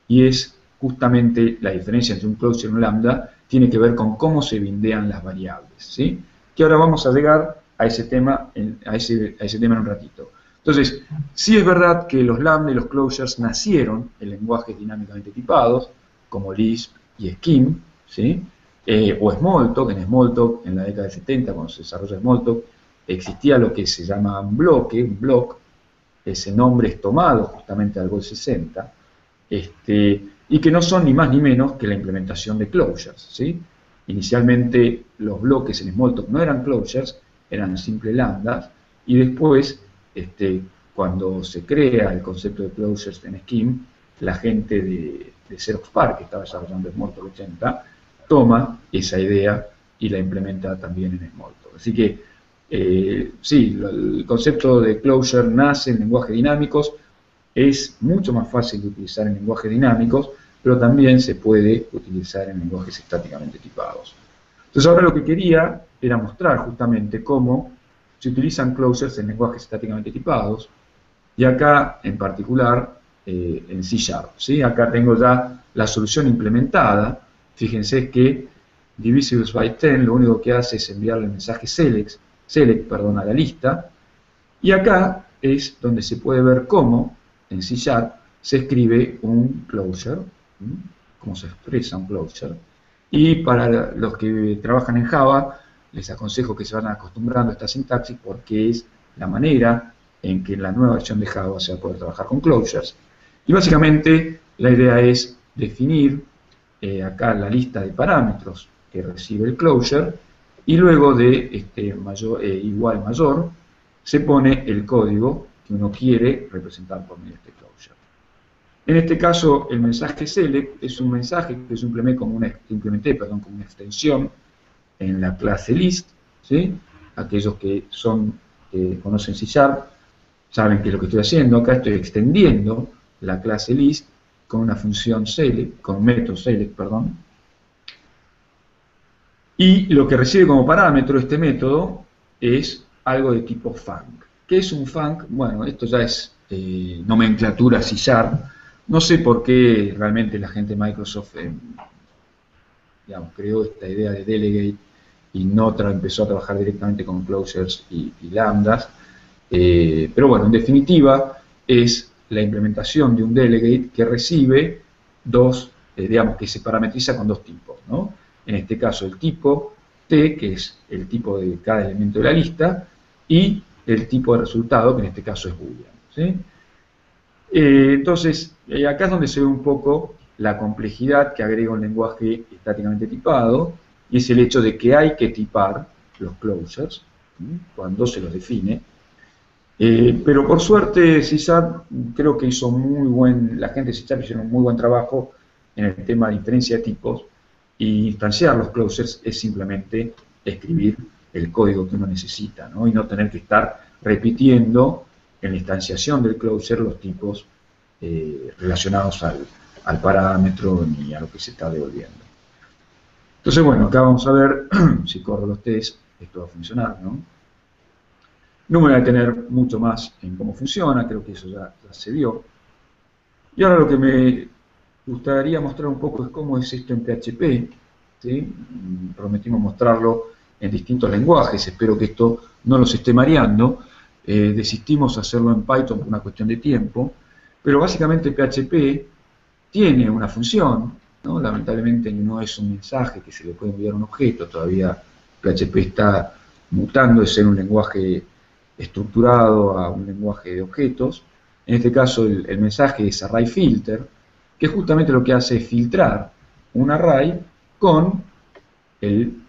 [SPEAKER 1] y es justamente la diferencia entre un closure y un lambda, tiene que ver con cómo se bindean las variables, ¿sí? Que ahora vamos a llegar a ese tema en un ratito. Entonces, sí es verdad que los lambda y los closures nacieron en lenguajes dinámicamente tipados, como Lisp y Scheme, ¿sí? O Smalltalk. En Smalltalk, en la década del 70, cuando se desarrolla Smalltalk, existía lo que se llama un bloque, un block. Ese nombre es tomado justamente del GOL 60, y que no son ni más ni menos que la implementación de closures, ¿sí? Inicialmente los bloques en Smalltalk no eran closures, eran simples lambdas, y después, cuando se crea el concepto de closures en Scheme, la gente de Xerox PARC, que estaba desarrollando Smalltalk 80, toma esa idea y la implementa también en Smalltalk. Así que, sí, el concepto de closure nace en lenguajes dinámicos, es mucho más fácil de utilizar en lenguajes dinámicos, pero también se puede utilizar en lenguajes estáticamente tipados. Entonces ahora lo que quería era mostrar justamente cómo se utilizan closures en lenguajes estáticamente tipados, y acá en particular en C#. ¿Sí? Acá tengo ya la solución implementada. Fíjense que divisibles by 10 lo único que hace es enviarle el mensaje select a la lista, y acá es donde se puede ver cómo en C# se escribe un closure, cómo se expresa un closure. Y para los que trabajan en Java, les aconsejo que se van acostumbrando a esta sintaxis, porque es la manera en que en la nueva versión de Java se va a poder trabajar con closures. Y básicamente la idea es definir acá la lista de parámetros que recibe el closure, y luego de igual mayor se pone el código que uno quiere representar por medio de este closure. En este caso, el mensaje select es un mensaje que yo implementé como una extensión en la clase list, ¿sí? Aquellos que conocen C# saben qué es lo que estoy haciendo. Acá estoy extendiendo la clase list con una función select, con un método select, perdón. Y lo que recibe como parámetro este método es algo de tipo func. ¿Qué es un func? Bueno, esto ya es nomenclatura C#. No sé por qué realmente la gente de Microsoft creó esta idea de delegate y no empezó a trabajar directamente con closures y lambdas. Pero bueno, en definitiva, es la implementación de un delegate que recibe que se parametriza con dos tipos, ¿no? En este caso el tipo T, que es el tipo de cada elemento de la lista, y el tipo de resultado, que en este caso es boolean, ¿sí? Entonces, acá es donde se ve un poco la complejidad que agrega un lenguaje estáticamente tipado, y es el hecho de que hay que tipar los closures, ¿sí? Cuando se los define. Pero por suerte, C# creo que la gente de C# hizo un muy buen trabajo en el tema de inferencia de tipos, y instanciar los closures es simplemente escribir el código que uno necesita, ¿no? Y no tener que estar repitiendo en la instanciación del closure los tipos relacionados al parámetro ni a lo que se está devolviendo. Entonces, bueno, acá vamos a ver si corro los tests, esto va a funcionar, ¿no? No me voy a detener mucho más en cómo funciona, creo que eso ya se vio. Y ahora lo que me gustaría mostrar un poco es cómo es esto en PHP, ¿sí? Prometimos mostrarlo en distintos lenguajes, espero que esto no los esté mareando. Desistimos hacerlo en Python por una cuestión de tiempo, pero básicamente PHP tiene una función ¿no? Lamentablemente no es un mensaje que se le puede enviar a un objeto, todavía PHP está mutando de ser un lenguaje estructurado a un lenguaje de objetos. En este caso el mensaje es array filter, que justamente lo que hace es filtrar un array con el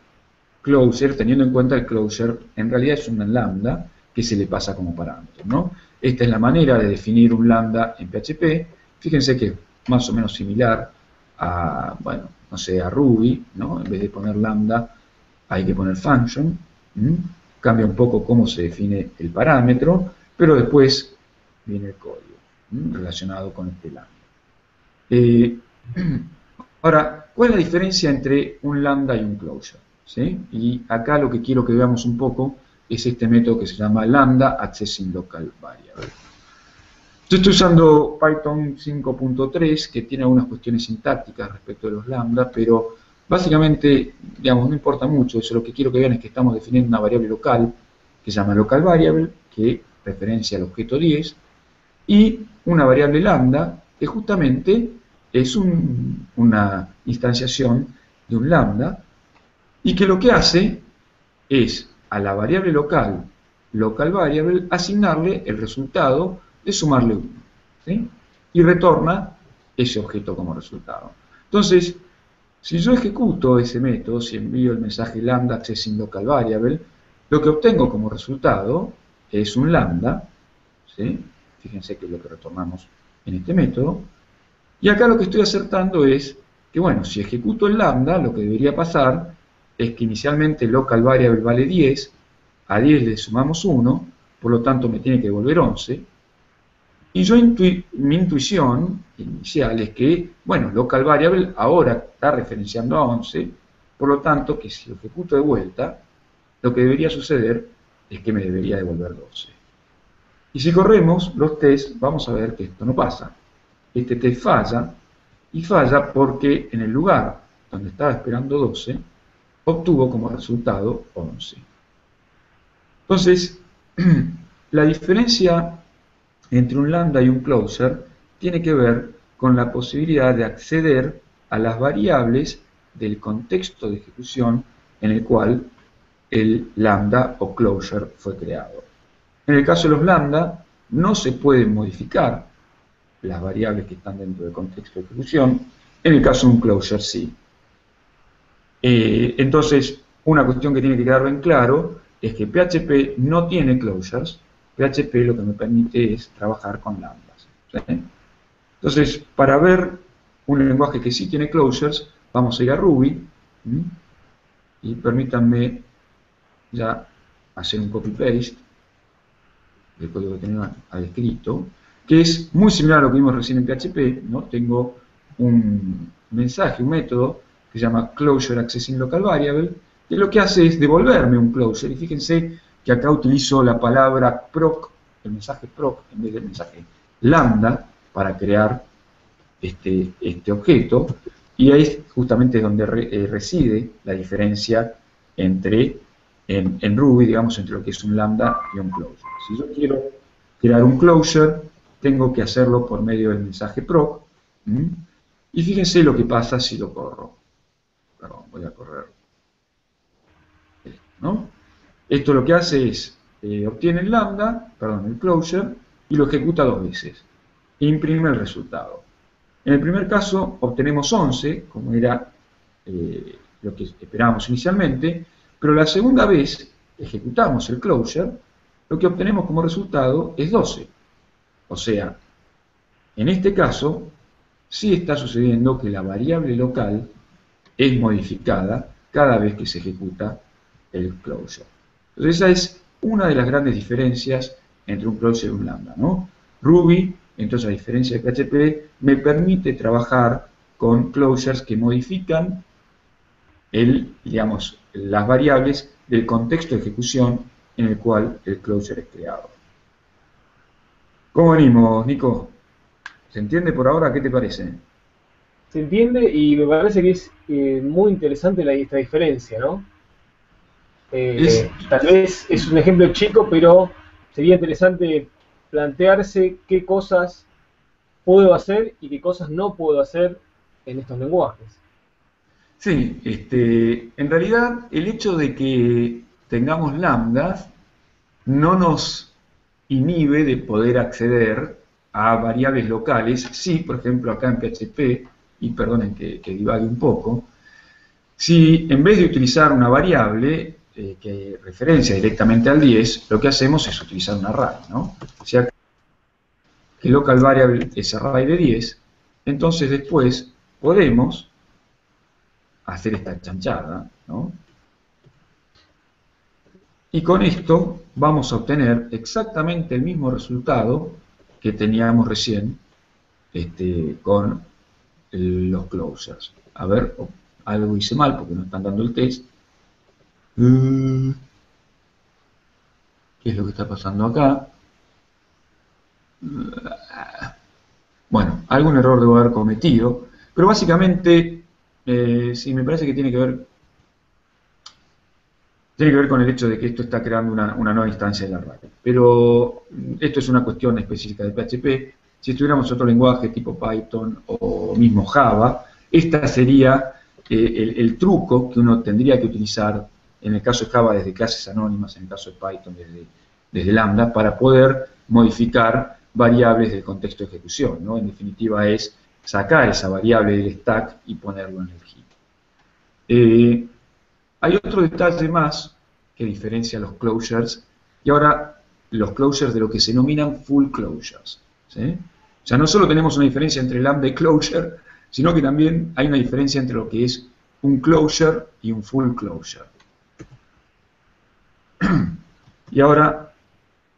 [SPEAKER 1] closure, teniendo en cuenta el closure, en realidad es una lambda que se le pasa como parámetro, ¿no? Esta es la manera de definir un lambda en PHP. Fíjense que es más o menos similar a, bueno, no sé, a Ruby, ¿no? En vez de poner lambda, hay que poner function. Cambia un poco cómo se define el parámetro, pero después viene el código relacionado con este lambda. Ahora, ¿cuál es la diferencia entre un lambda y un closure? ¿Sí? Y acá lo que quiero que veamos un poco es este método que se llama lambda accessing local variable. Yo estoy usando Python 5.3, que tiene algunas cuestiones sintácticas respecto de los lambda, pero básicamente, digamos, no importa mucho. Eso lo que quiero que vean es que estamos definiendo una variable local que se llama local variable, que referencia al objeto 10, y una variable lambda, que justamente es una instanciación de un lambda, y que lo que hace es a la variable local, local variable, asignarle el resultado de sumarle 1, ¿sí? Y retorna ese objeto como resultado. Entonces, si yo ejecuto ese método, si envío el mensaje lambda accessing local variable, lo que obtengo como resultado es un lambda, ¿sí? Fíjense que es lo que retornamos en este método. Y acá lo que estoy acertando es que, bueno, si ejecuto el lambda, lo que debería pasar es que inicialmente local variable vale 10, a 10 le sumamos 1, por lo tanto me tiene que devolver 11. Y yo mi intuición inicial es que, bueno, local variable ahora está referenciando a 11, por lo tanto que si lo ejecuto de vuelta, lo que debería suceder es que me debería devolver 12. Y si corremos los tests, vamos a ver que esto no pasa. Este test falla, y falla porque en el lugar donde estaba esperando 12, obtuvo como resultado 11. Entonces, la diferencia entre un lambda y un closer tiene que ver con la posibilidad de acceder a las variables del contexto de ejecución en el cual el lambda o closure fue creado. En el caso de los lambda, no se pueden modificar las variables que están dentro del contexto de ejecución. En el caso de un closure, sí. Entonces, una cuestión que tiene que quedar bien claro es que PHP no tiene closures. PHP lo que me permite es trabajar con lambdas, ¿sí? Entonces, para ver un lenguaje que sí tiene closures, vamos a ir a Ruby, y permítanme ya hacer un copy-paste del código que tenía escrito, que es muy similar a lo que vimos recién en PHP, ¿no? Tengo un mensaje, un método que se llama closure accessing local variable, que lo que hace es devolverme un closure. Y fíjense que acá utilizo la palabra proc, el mensaje proc, en vez del mensaje lambda, para crear este objeto. Y ahí es justamente donde reside la diferencia entre, en Ruby, digamos, entre lo que es un lambda y un closure. Si yo quiero crear un closure, tengo que hacerlo por medio del mensaje proc. Y fíjense lo que pasa si lo corro. Perdón, voy a correr esto, ¿no? Esto lo que hace es, obtiene el lambda, perdón, el closure, y lo ejecuta 2 veces. E imprime el resultado. En el primer caso obtenemos 11, como era lo que esperábamos inicialmente, pero la segunda vez ejecutamos el closure, lo que obtenemos como resultado es 12. O sea, en este caso, sí está sucediendo que la variable local es modificada cada vez que se ejecuta el closure. Entonces esa es una de las grandes diferencias entre un closure y un lambda, ¿no? Ruby, entonces a diferencia de PHP, me permite trabajar con closures que modifican digamos, las variables del contexto de ejecución en el cual el closure es creado. ¿Cómo venimos, Nico? ¿Se entiende por ahora? ¿Qué te parece?
[SPEAKER 2] Se entiende y me parece que es muy interesante esta diferencia, ¿no? Tal vez es un ejemplo chico, pero sería interesante plantearse qué cosas puedo hacer y qué cosas no puedo hacer en estos lenguajes.
[SPEAKER 1] Sí, en realidad el hecho de que tengamos lambdas no nos inhibe de poder acceder a variables locales. Sí, por ejemplo, acá en PHP, y perdonen que divague un poco, si en vez de utilizar una variable que referencia directamente al 10, lo que hacemos es utilizar un array, ¿no? O sea, que local variable es array de 10, entonces después podemos hacer esta chanchada, ¿no? Y con esto vamos a obtener exactamente el mismo resultado que teníamos recién con los closures. A ver, algo hice mal porque no están dando el test. ¿Qué es lo que está pasando acá? Bueno, algún error debo haber cometido, pero básicamente, sí, me parece que tiene que ver con el hecho de que esto está creando una nueva instancia de la array. Pero esto es una cuestión específica de PHP. Si estuviéramos otro lenguaje tipo Python o mismo Java, esta sería el truco que uno tendría que utilizar, en el caso de Java desde clases anónimas, en el caso de Python desde Lambda, para poder modificar variables del contexto de ejecución, ¿no? En definitiva es sacar esa variable del stack y ponerlo en el heap. Hay otro detalle más que diferencia los closures, y ahora los closures de lo que se denominan full closures, ¿sí? O sea, no solo tenemos una diferencia entre lambda y closure, sino que también hay una diferencia entre lo que es un closure y un full closure. Y ahora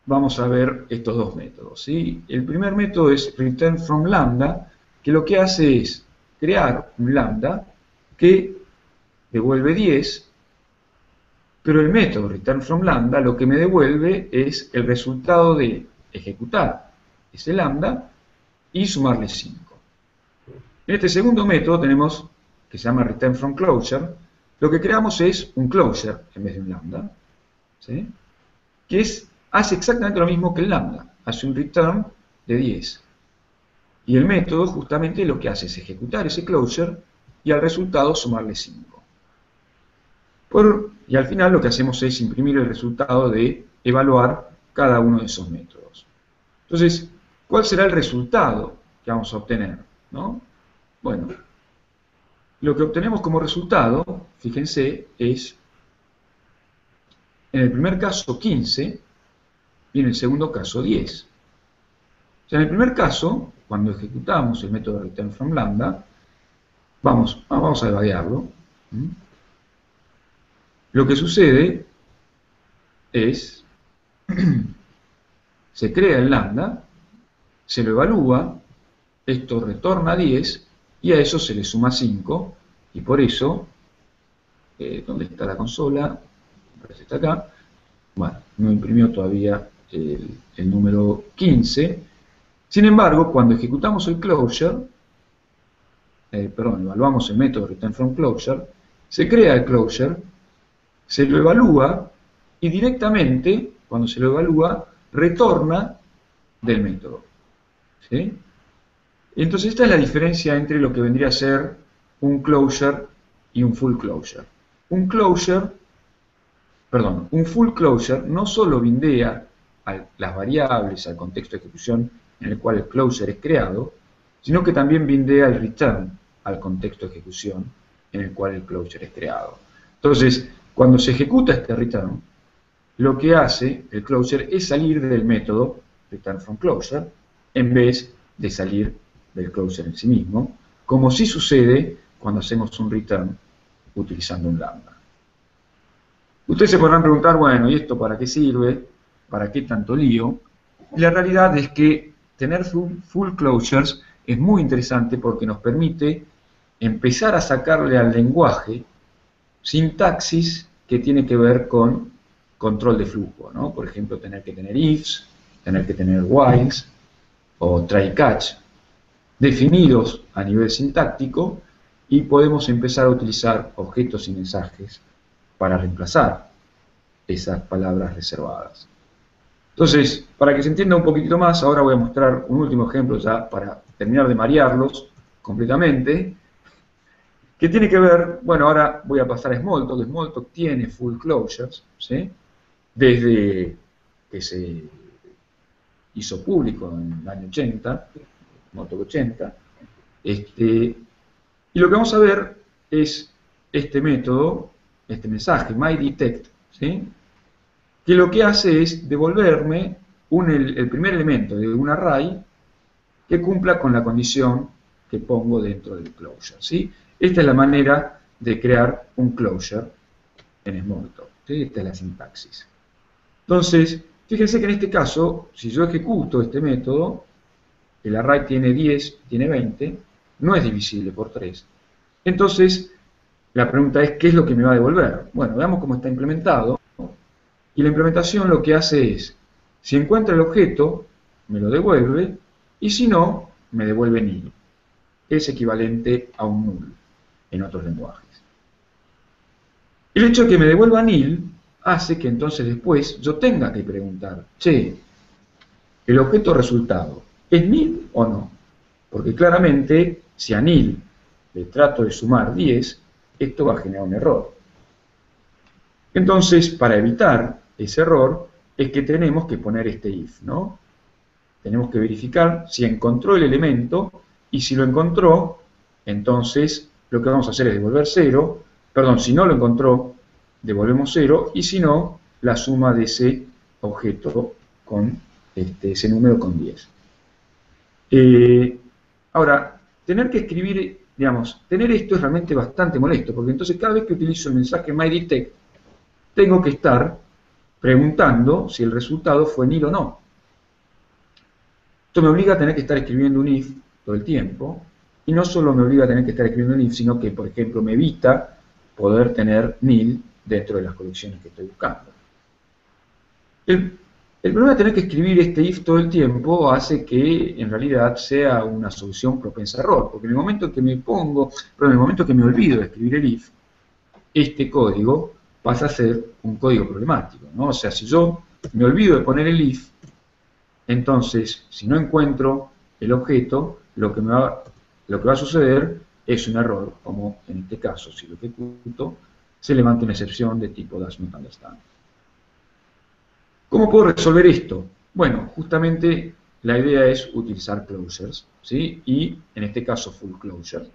[SPEAKER 1] vamos a ver estos dos métodos, ¿sí? El primer método es return from lambda, que lo que hace es crear un lambda que devuelve 10, pero el método return from lambda lo que me devuelve es el resultado de ejecutar ese lambda y sumarle 5. En este segundo método tenemos, que se llama return from closure, lo que creamos es un closure en vez de un lambda, ¿sí? Que hace exactamente lo mismo que el lambda, hace un return de 10. Y el método justamente lo que hace es ejecutar ese closure y al resultado sumarle 5. Y al final lo que hacemos es imprimir el resultado de evaluar cada uno de esos métodos. Entonces, ¿cuál será el resultado que vamos a obtener, ¿no? Bueno, lo que obtenemos como resultado, fíjense, es, en el primer caso 15 y en el segundo caso 10. O sea, en el primer caso, cuando ejecutamos el método return from lambda, vamos a devaguearlo. Lo que sucede es, se crea el lambda, se lo evalúa, esto retorna 10 y a eso se le suma 5 y por eso, ¿dónde está la consola? Parece que está acá. Bueno, no imprimió todavía el número 15. Sin embargo, cuando ejecutamos el closure, evaluamos el método return from closure, se crea el closure, se lo evalúa y directamente, cuando se lo evalúa, retorna del método, ¿sí? Entonces esta es la diferencia entre lo que vendría a ser un closure y un full closure. Un full closure no solo bindea a las variables, al contexto de ejecución en el cual el closure es creado, sino que también bindea el return al contexto de ejecución en el cual el closure es creado. Entonces, cuando se ejecuta este return, lo que hace el closure es salir del método return from closure en vez de salir del closure en sí mismo, como sí sucede cuando hacemos un return utilizando un lambda. Ustedes se podrán preguntar, bueno, ¿y esto para qué sirve? ¿Para qué tanto lío? Y la realidad es que tener full closures es muy interesante porque nos permite empezar a sacarle al lenguaje sintaxis que tiene que ver con control de flujo, ¿no? Por ejemplo, tener que tener ifs, tener que tener whiles o try catch definidos a nivel sintáctico y podemos empezar a utilizar objetos y mensajes para reemplazar esas palabras reservadas. Entonces, para que se entienda un poquitito más, ahora voy a mostrar un último ejemplo ya para terminar de marearlos completamente, que tiene que ver, bueno, ahora voy a pasar a Smalltalk. Smalltalk tiene full closures, ¿sí? Desde que se hizo público en el año 80, Smalltalk 80, y lo que vamos a ver es este método, este mensaje, myDetect, ¿sí? Que lo que hace es devolverme el primer elemento de un array que cumpla con la condición que pongo dentro del closure, ¿sí? Esta es la manera de crear un closure en Smalltalk, ¿sí? Esta es la sintaxis. Entonces, fíjense que en este caso, si yo ejecuto este método, el array tiene 10, tiene 20, no es divisible por 3. Entonces, la pregunta es, ¿qué es lo que me va a devolver? Bueno, veamos cómo está implementado. Y la implementación lo que hace es, si encuentra el objeto, me lo devuelve, y si no, me devuelve nil. Es equivalente a un null en otros lenguajes. El hecho de que me devuelva nil hace que entonces después yo tenga que preguntar, che, ¿el objeto resultado es nil o no? Porque claramente, si a nil le trato de sumar 10, esto va a generar un error. Entonces, para evitar ese error, es que tenemos que poner este if, ¿no? Tenemos que verificar si encontró el elemento, y si lo encontró, entonces lo que vamos a hacer es devolver 0, perdón, si no lo encontró, devolvemos 0, y si no, la suma de ese objeto con ese número con 10. Ahora, tener que escribir, digamos, tener esto es realmente bastante molesto, porque entonces cada vez que utilizo el mensaje myDetect, tengo que estar preguntando si el resultado fue nil o no. Esto me obliga a tener que estar escribiendo un if todo el tiempo, y no solo me obliga a tener que estar escribiendo un if, sino que, por ejemplo, me evita poder tener nil dentro de las colecciones que estoy buscando. El problema de tener que escribir este if todo el tiempo hace que en realidad sea una solución propensa a error, porque en el momento que en el momento que me olvido de escribir el if, este código pasa a ser un código problemático, ¿no? O sea, si yo me olvido de poner el if, entonces, si no encuentro el objeto, lo que va a suceder es un error, como en este caso, si lo ejecuto, se levanta una excepción de tipo does not understand. ¿Cómo puedo resolver esto? Bueno, justamente la idea es utilizar closures, ¿sí? Y en este caso full closure.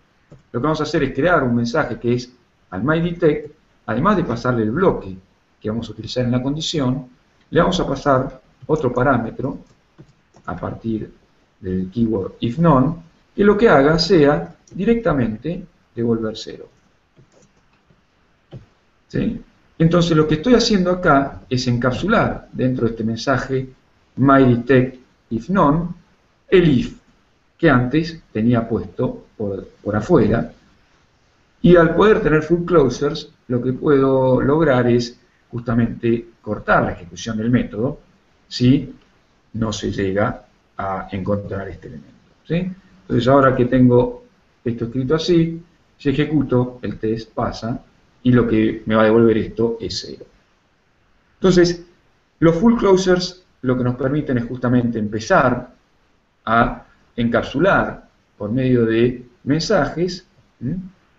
[SPEAKER 1] Lo que vamos a hacer es crear un mensaje que es al myDetect, además de pasarle el bloque que vamos a utilizar en la condición, le vamos a pasar otro parámetro a partir del keyword ifNone, que lo que haga sea directamente devolver 0. ¿Sí? Entonces lo que estoy haciendo acá es encapsular dentro de este mensaje myDetect ifNone el if que antes tenía puesto por afuera, y al poder tener full closures lo que puedo lograr es justamente cortar la ejecución del método si no se llega a encontrar este elemento, ¿sí? Entonces ahora que tengo esto escrito así, si ejecuto, el test pasa y lo que me va a devolver esto es 0. Entonces, los full closures lo que nos permiten es justamente empezar a encapsular por medio de mensajes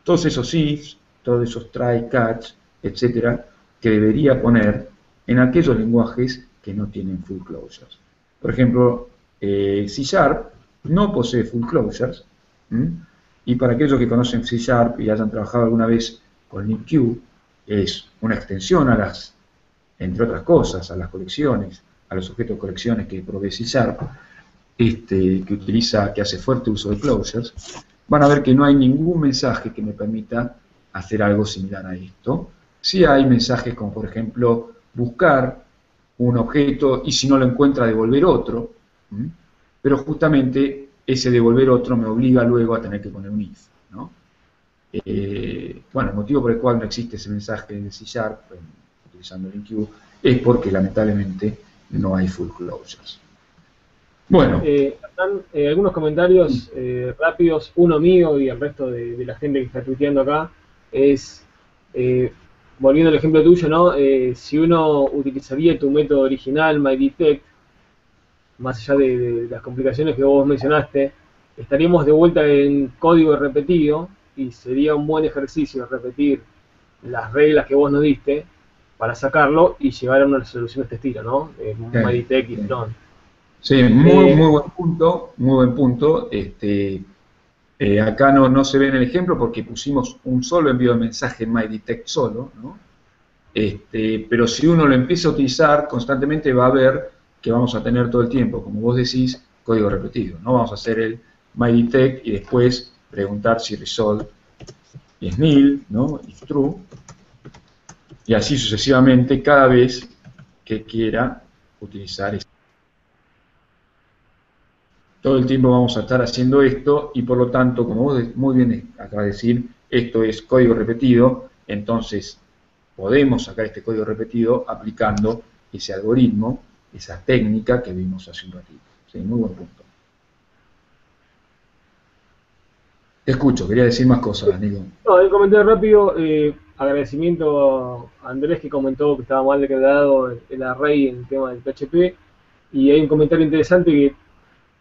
[SPEAKER 1] todos esos ifs, todos esos try, catch, etcétera, que debería poner en aquellos lenguajes que no tienen full closures. Por ejemplo, C# no posee full closures, y para aquellos que conocen C# y hayan trabajado alguna vez con LibQ, es una extensión a las, entre otras cosas, a las colecciones, a los objetos de colecciones que provee C#, que hace fuerte uso de closures. Van a ver que no hay ningún mensaje que me permita hacer algo similar a esto. Sí hay mensajes como, por ejemplo, buscar un objeto y si no lo encuentra, devolver otro. Pero justamente ese devolver otro me obliga luego a tener que poner un if, ¿no? Bueno, el motivo por el cual no existe ese mensaje de C# utilizando el LibQ es porque lamentablemente no hay full closures. Bueno.
[SPEAKER 2] Están algunos comentarios rápidos, uno mío y el resto de la gente que está tuiteando acá, es, volviendo al ejemplo tuyo, ¿no? Si uno utilizaría tu método original, myDetect, más allá de las complicaciones que vos mencionaste, estaríamos de vuelta en código repetido, y sería un buen ejercicio repetir las reglas que vos nos diste para sacarlo y llegar a una solución de este estilo, ¿no?
[SPEAKER 1] Sí,
[SPEAKER 2] Meditech y
[SPEAKER 1] sí.
[SPEAKER 2] Tron.
[SPEAKER 1] Sí, muy,
[SPEAKER 2] Eh,
[SPEAKER 1] muy buen punto, muy buen punto. Acá no se ve en el ejemplo porque pusimos un solo envío de mensaje en MyDetect solo, ¿no? Pero si uno lo empieza a utilizar constantemente va a ver que vamos a tener todo el tiempo, como vos decís, código repetido. No vamos a hacer el MyDetect y después preguntar si result es nil, ¿no? If true, y así sucesivamente cada vez que quiera utilizar eso. Todo el tiempo vamos a estar haciendo esto y por lo tanto, como vos muy bien acabas de decir, esto es código repetido, entonces podemos sacar este código repetido aplicando ese algoritmo, esa técnica que vimos hace un ratito. Sí, muy buen punto. Te escucho, quería decir más cosas, Nico.
[SPEAKER 2] no, un comentario rápido, agradecimiento a Andrés que comentó que estaba mal declarado el array en el tema del PHP, y hay un comentario interesante que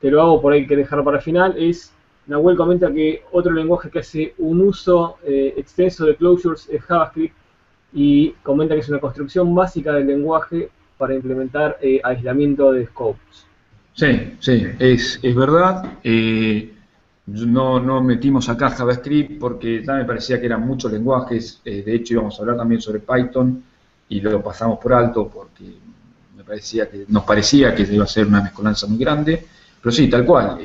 [SPEAKER 2] te lo hago por ahí que dejar para el final, es Nahuel comenta que otro lenguaje que hace un uso extenso de closures es JavaScript, y comenta que es una construcción básica del lenguaje para implementar aislamiento de scopes.
[SPEAKER 1] Sí, sí, es verdad. No metimos acá JavaScript porque ya me parecía que eran muchos lenguajes. De hecho, íbamos a hablar también sobre Python y lo pasamos por alto porque nos parecía que iba a ser una mezcolanza muy grande. Pero sí, tal cual.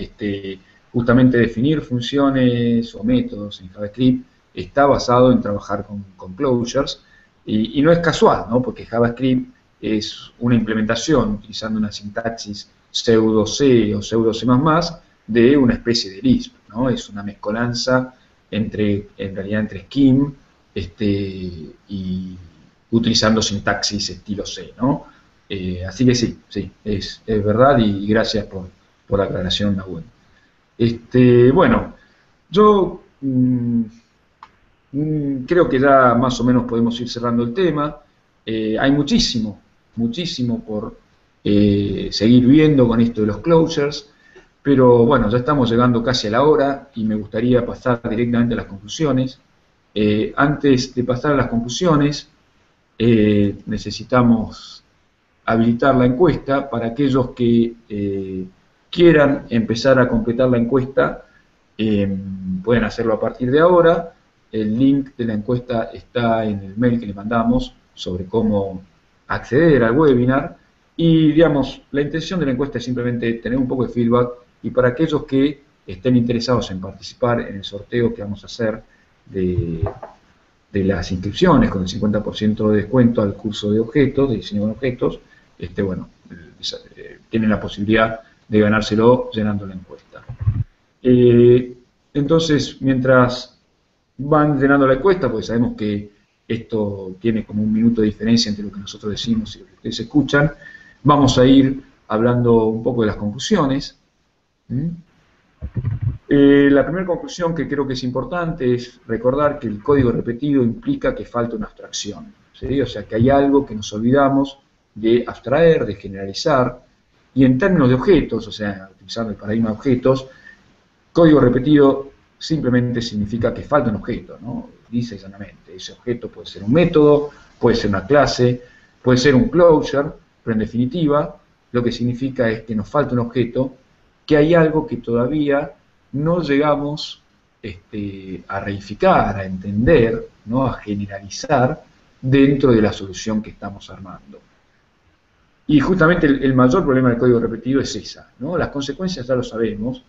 [SPEAKER 1] Justamente definir funciones o métodos en JavaScript está basado en trabajar con closures y no es casual, ¿no? Porque JavaScript es una implementación utilizando una sintaxis pseudo C o pseudo C++ de una especie de Lisp, ¿no? Es una mezcolanza en realidad entre Scheme y utilizando sintaxis estilo C, ¿no? Así que sí, es verdad y gracias por la aclaración, Nahuel. Bueno, yo creo que ya más o menos podemos ir cerrando el tema. Hay muchísimo, muchísimo por seguir viendo con esto de los closures, pero bueno, ya estamos llegando casi a la hora y me gustaría pasar directamente a las conclusiones. Antes de pasar a las conclusiones, necesitamos habilitar la encuesta para aquellos que quieran empezar a completar la encuesta. Pueden hacerlo a partir de ahora. El link de la encuesta está en el mail que le mandamos sobre cómo acceder al webinar. Y, digamos, la intención de la encuesta es simplemente tener un poco de feedback y para aquellos que estén interesados en participar en el sorteo que vamos a hacer de las inscripciones con el 50% de descuento al curso de objetos, de diseño con objetos, bueno, tienen la posibilidad de ganárselo llenando la encuesta. Entonces, mientras van llenando la encuesta, porque sabemos que esto tiene como un minuto de diferencia entre lo que nosotros decimos y lo que ustedes escuchan, vamos a ir hablando un poco de las conclusiones. La primera conclusión que creo que es importante es recordar que el código repetido implica que falta una abstracción, ¿sí? O sea, que hay algo que nos olvidamos de abstraer, de generalizar, y en términos de objetos, o sea, utilizando el paradigma de objetos, código repetido simplemente significa que falta un objeto, ¿no? Dice llanamente, ese objeto puede ser un método, puede ser una clase, puede ser un closure, pero en definitiva lo que significa es que nos falta un objeto, que hay algo que todavía no llegamos a reificar, a entender, ¿no? A generalizar dentro de la solución que estamos armando. Y justamente el mayor problema del código repetido es esa, ¿no? Las consecuencias ya lo sabemos,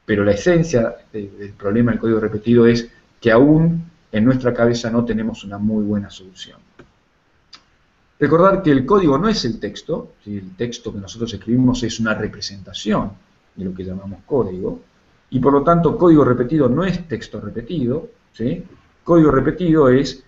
[SPEAKER 1] pero la esencia del problema del código repetido es que aún en nuestra cabeza no tenemos una muy buena solución. Recordar que el código no es el texto, ¿sí? El texto que nosotros escribimos es una representación de lo que llamamos código, y por lo tanto código repetido no es texto repetido, ¿sí? Código repetido es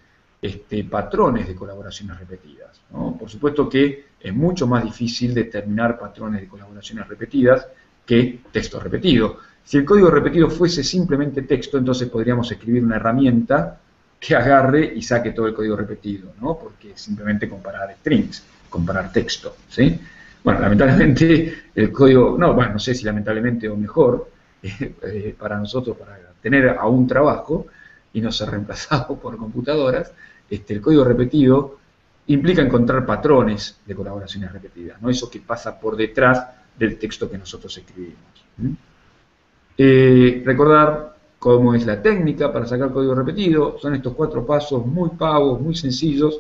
[SPEAKER 1] patrones de colaboraciones repetidas, ¿no? Por supuesto que es mucho más difícil determinar patrones de colaboraciones repetidas que texto repetido. Si el código repetido fuese simplemente texto, entonces podríamos escribir una herramienta que agarre y saque todo el código repetido, ¿no? Porque es simplemente comparar strings, comparar texto, ¿sí? Bueno, lamentablemente el código, no sé si lamentablemente o mejor, para nosotros, para tener aún trabajo, y no ser reemplazado por computadoras, el código repetido implica encontrar patrones de colaboraciones repetidas, ¿no? Eso que pasa por detrás del texto que nosotros escribimos. Recordar cómo es la técnica para sacar código repetido. Son estos 4 pasos muy pavos, muy sencillos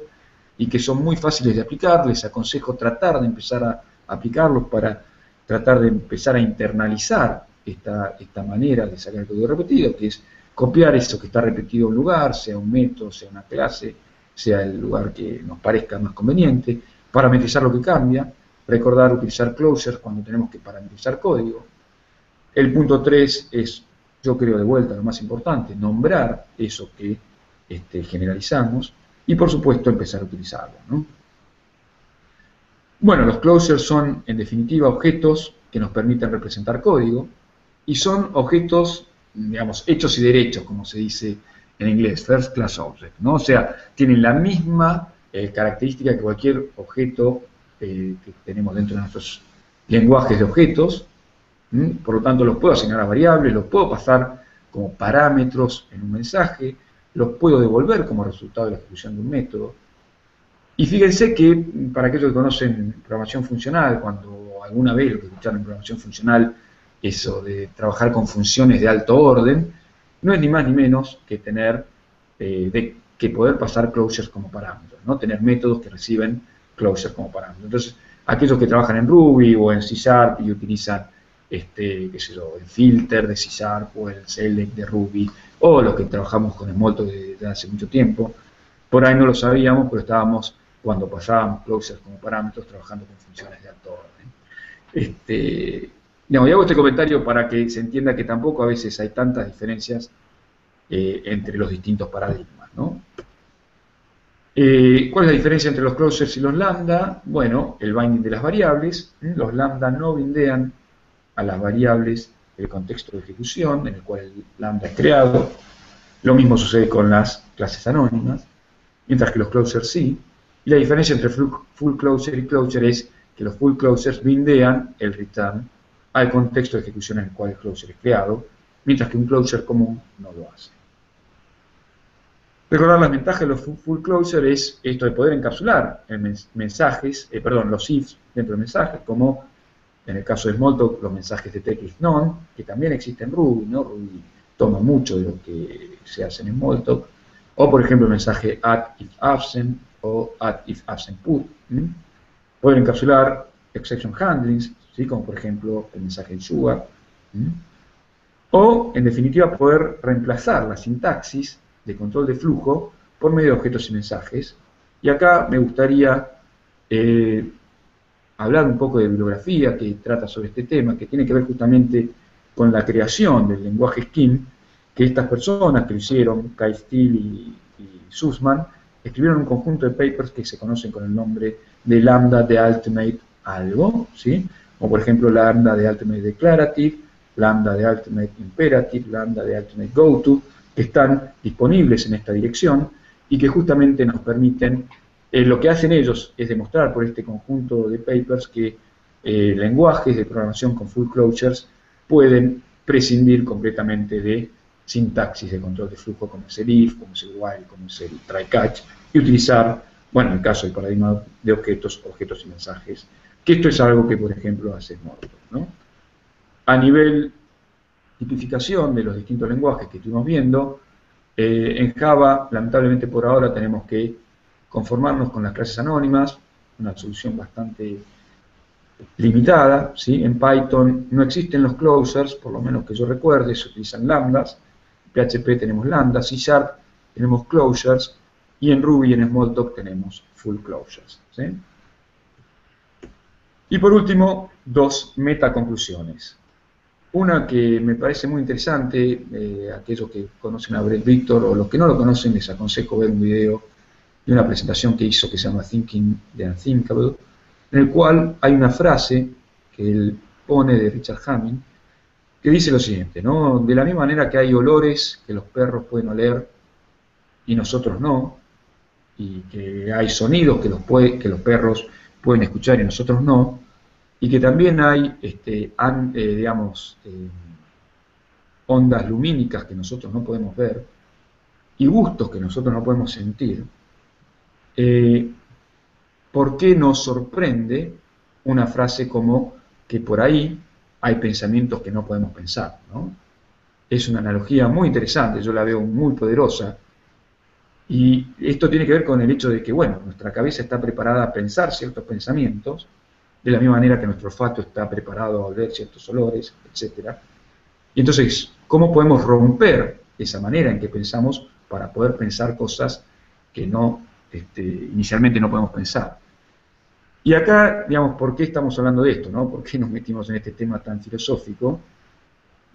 [SPEAKER 1] y que son muy fáciles de aplicar. Les aconsejo tratar de empezar a aplicarlos para tratar de empezar a internalizar esta manera de sacar el código repetido, que es copiar eso que está repetido en un lugar, sea un método, sea una clase, sea el lugar que nos parezca más conveniente, parametrizar lo que cambia, recordar utilizar closures cuando tenemos que parametrizar código. El punto 3 es, yo creo de vuelta, lo más importante, nombrar eso que generalizamos y por supuesto empezar a utilizarlo, ¿no? Bueno, los closures son en definitiva objetos que nos permiten representar código y son objetos, digamos, hechos y derechos, como se dice en inglés, first class object, ¿no? O sea, tienen la misma característica que cualquier objeto que tenemos dentro de nuestros lenguajes de objetos. Por lo tanto, los puedo asignar a variables, los puedo pasar como parámetros en un mensaje, los puedo devolver como resultado de la ejecución de un método. Y fíjense que, para aquellos que conocen programación funcional, cuando alguna vez lo que escucharon en programación funcional, eso de trabajar con funciones de alto orden, no es ni más ni menos que tener, que poder pasar closures como parámetros, ¿no? Tener métodos que reciben closures como parámetros. Entonces, aquellos que trabajan en Ruby o en C# y utilizan qué sé yo, el filter de C# o el select de Ruby, o los que trabajamos con Smalltalk desde hace mucho tiempo, por ahí no lo sabíamos, pero estábamos, cuando pasábamos closures como parámetros, trabajando con funciones de alto orden. Digamos, y hago este comentario para que se entienda que tampoco a veces hay tantas diferencias entre los distintos paradigmas, ¿no? ¿Cuál es la diferencia entre los closures y los lambda? Bueno, el binding de las variables. Los lambda no bindean a las variables del contexto de ejecución en el cual el lambda es creado. Lo mismo sucede con las clases anónimas, mientras que los closures sí. Y la diferencia entre full closure y closure es que los full closures bindean el return al contexto de ejecución en el cual el closure es creado, mientras que un closure común no lo hace. Recordar las ventajas de los full closure es esto de poder encapsular en mensajes, los ifs dentro de mensajes, como en el caso de Smalltalk, los mensajes de TextList None, que también existen en Ruby, ¿no? Ruby toma mucho de lo que se hace en Smalltalk. O, por ejemplo, el mensaje add if absent o add if absent put. Poder encapsular exception handlings, ¿sí? Como por ejemplo el mensaje de sugar. O, en definitiva, poder reemplazar la sintaxis de control de flujo por medio de objetos y mensajes. Y acá me gustaría hablar un poco de bibliografía que trata sobre este tema, que tiene que ver justamente con la creación del lenguaje Scheme, que estas personas que lo hicieron, Kyle Steele y Sussman, escribieron un conjunto de papers que se conocen con el nombre de Lambda de Ultimate algo, ¿sí? Como por ejemplo Lambda de Ultimate Declarative, Lambda de Ultimate Imperative, Lambda de Ultimate GoTo, que están disponibles en esta dirección y que justamente nos permiten, lo que hacen ellos es demostrar por este conjunto de papers que lenguajes de programación con full closures pueden prescindir completamente de sintaxis de control de flujo como es el if, como es el while, como es el try catch, y utilizar, bueno, en el caso del paradigma de objetos y mensajes, que esto es algo que, por ejemplo, hace Smalltalk, ¿no? A nivel tipificación de los distintos lenguajes que estuvimos viendo, en Java, lamentablemente por ahora, tenemos que conformarnos con las clases anónimas, una solución bastante limitada, ¿sí? En Python no existen los closures, por lo menos que yo recuerde, se utilizan lambdas, en PHP tenemos lambdas, C# tenemos closures, y en Ruby y en Smalltalk tenemos full closures, ¿sí? Y por último, 2 metaconclusiones. Una que me parece muy interesante, aquellos que conocen a Bret Victor o los que no lo conocen, les aconsejo ver un video de una presentación que hizo que se llama Thinking the Unthinkable, en el cual hay una frase que él pone de Richard Hamming, que dice lo siguiente, ¿no? De la misma manera que hay olores que los perros pueden oler y nosotros no, y que hay sonidos que los perros pueden escuchar y nosotros no, y que también hay, ondas lumínicas que nosotros no podemos ver, y gustos que nosotros no podemos sentir, ¿por qué nos sorprende una frase como que por ahí hay pensamientos que no podemos pensar, ¿no? Es una analogía muy interesante, yo la veo muy poderosa, y esto tiene que ver con el hecho de que, bueno, nuestra cabeza está preparada a pensar ciertos pensamientos, de la misma manera que nuestro olfato está preparado a oler ciertos olores, etc. Y entonces, ¿cómo podemos romper esa manera en que pensamos para poder pensar cosas que inicialmente no podemos pensar? Y acá, digamos, ¿por qué estamos hablando de esto, no? ¿Por qué nos metimos en este tema tan filosófico?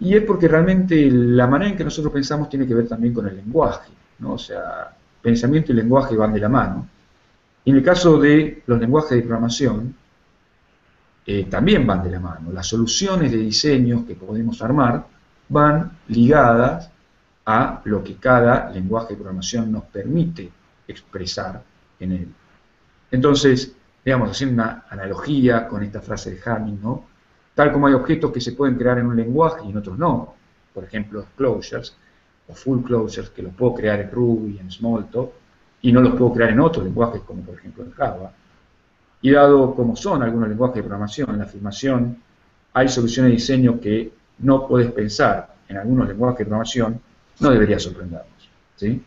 [SPEAKER 1] Y es porque realmente la manera en que nosotros pensamos tiene que ver también con el lenguaje, ¿no? O sea, pensamiento y lenguaje van de la mano. Y en el caso de los lenguajes de programación, también van de la mano. Las soluciones de diseños que podemos armar van ligadas a lo que cada lenguaje de programación nos permite expresar en él. Entonces, digamos, haciendo una analogía con esta frase de Hamming, ¿no? Tal como hay objetos que se pueden crear en un lenguaje y en otros no, por ejemplo, closures o full closures, que los puedo crear en Ruby, en Smalltalk, y no los puedo crear en otros lenguajes, como por ejemplo en Java. Y dado como son algunos lenguajes de programación, en la afirmación, hay soluciones de diseño que no puedes pensar en algunos lenguajes de programación, no debería sorprendernos, ¿sí?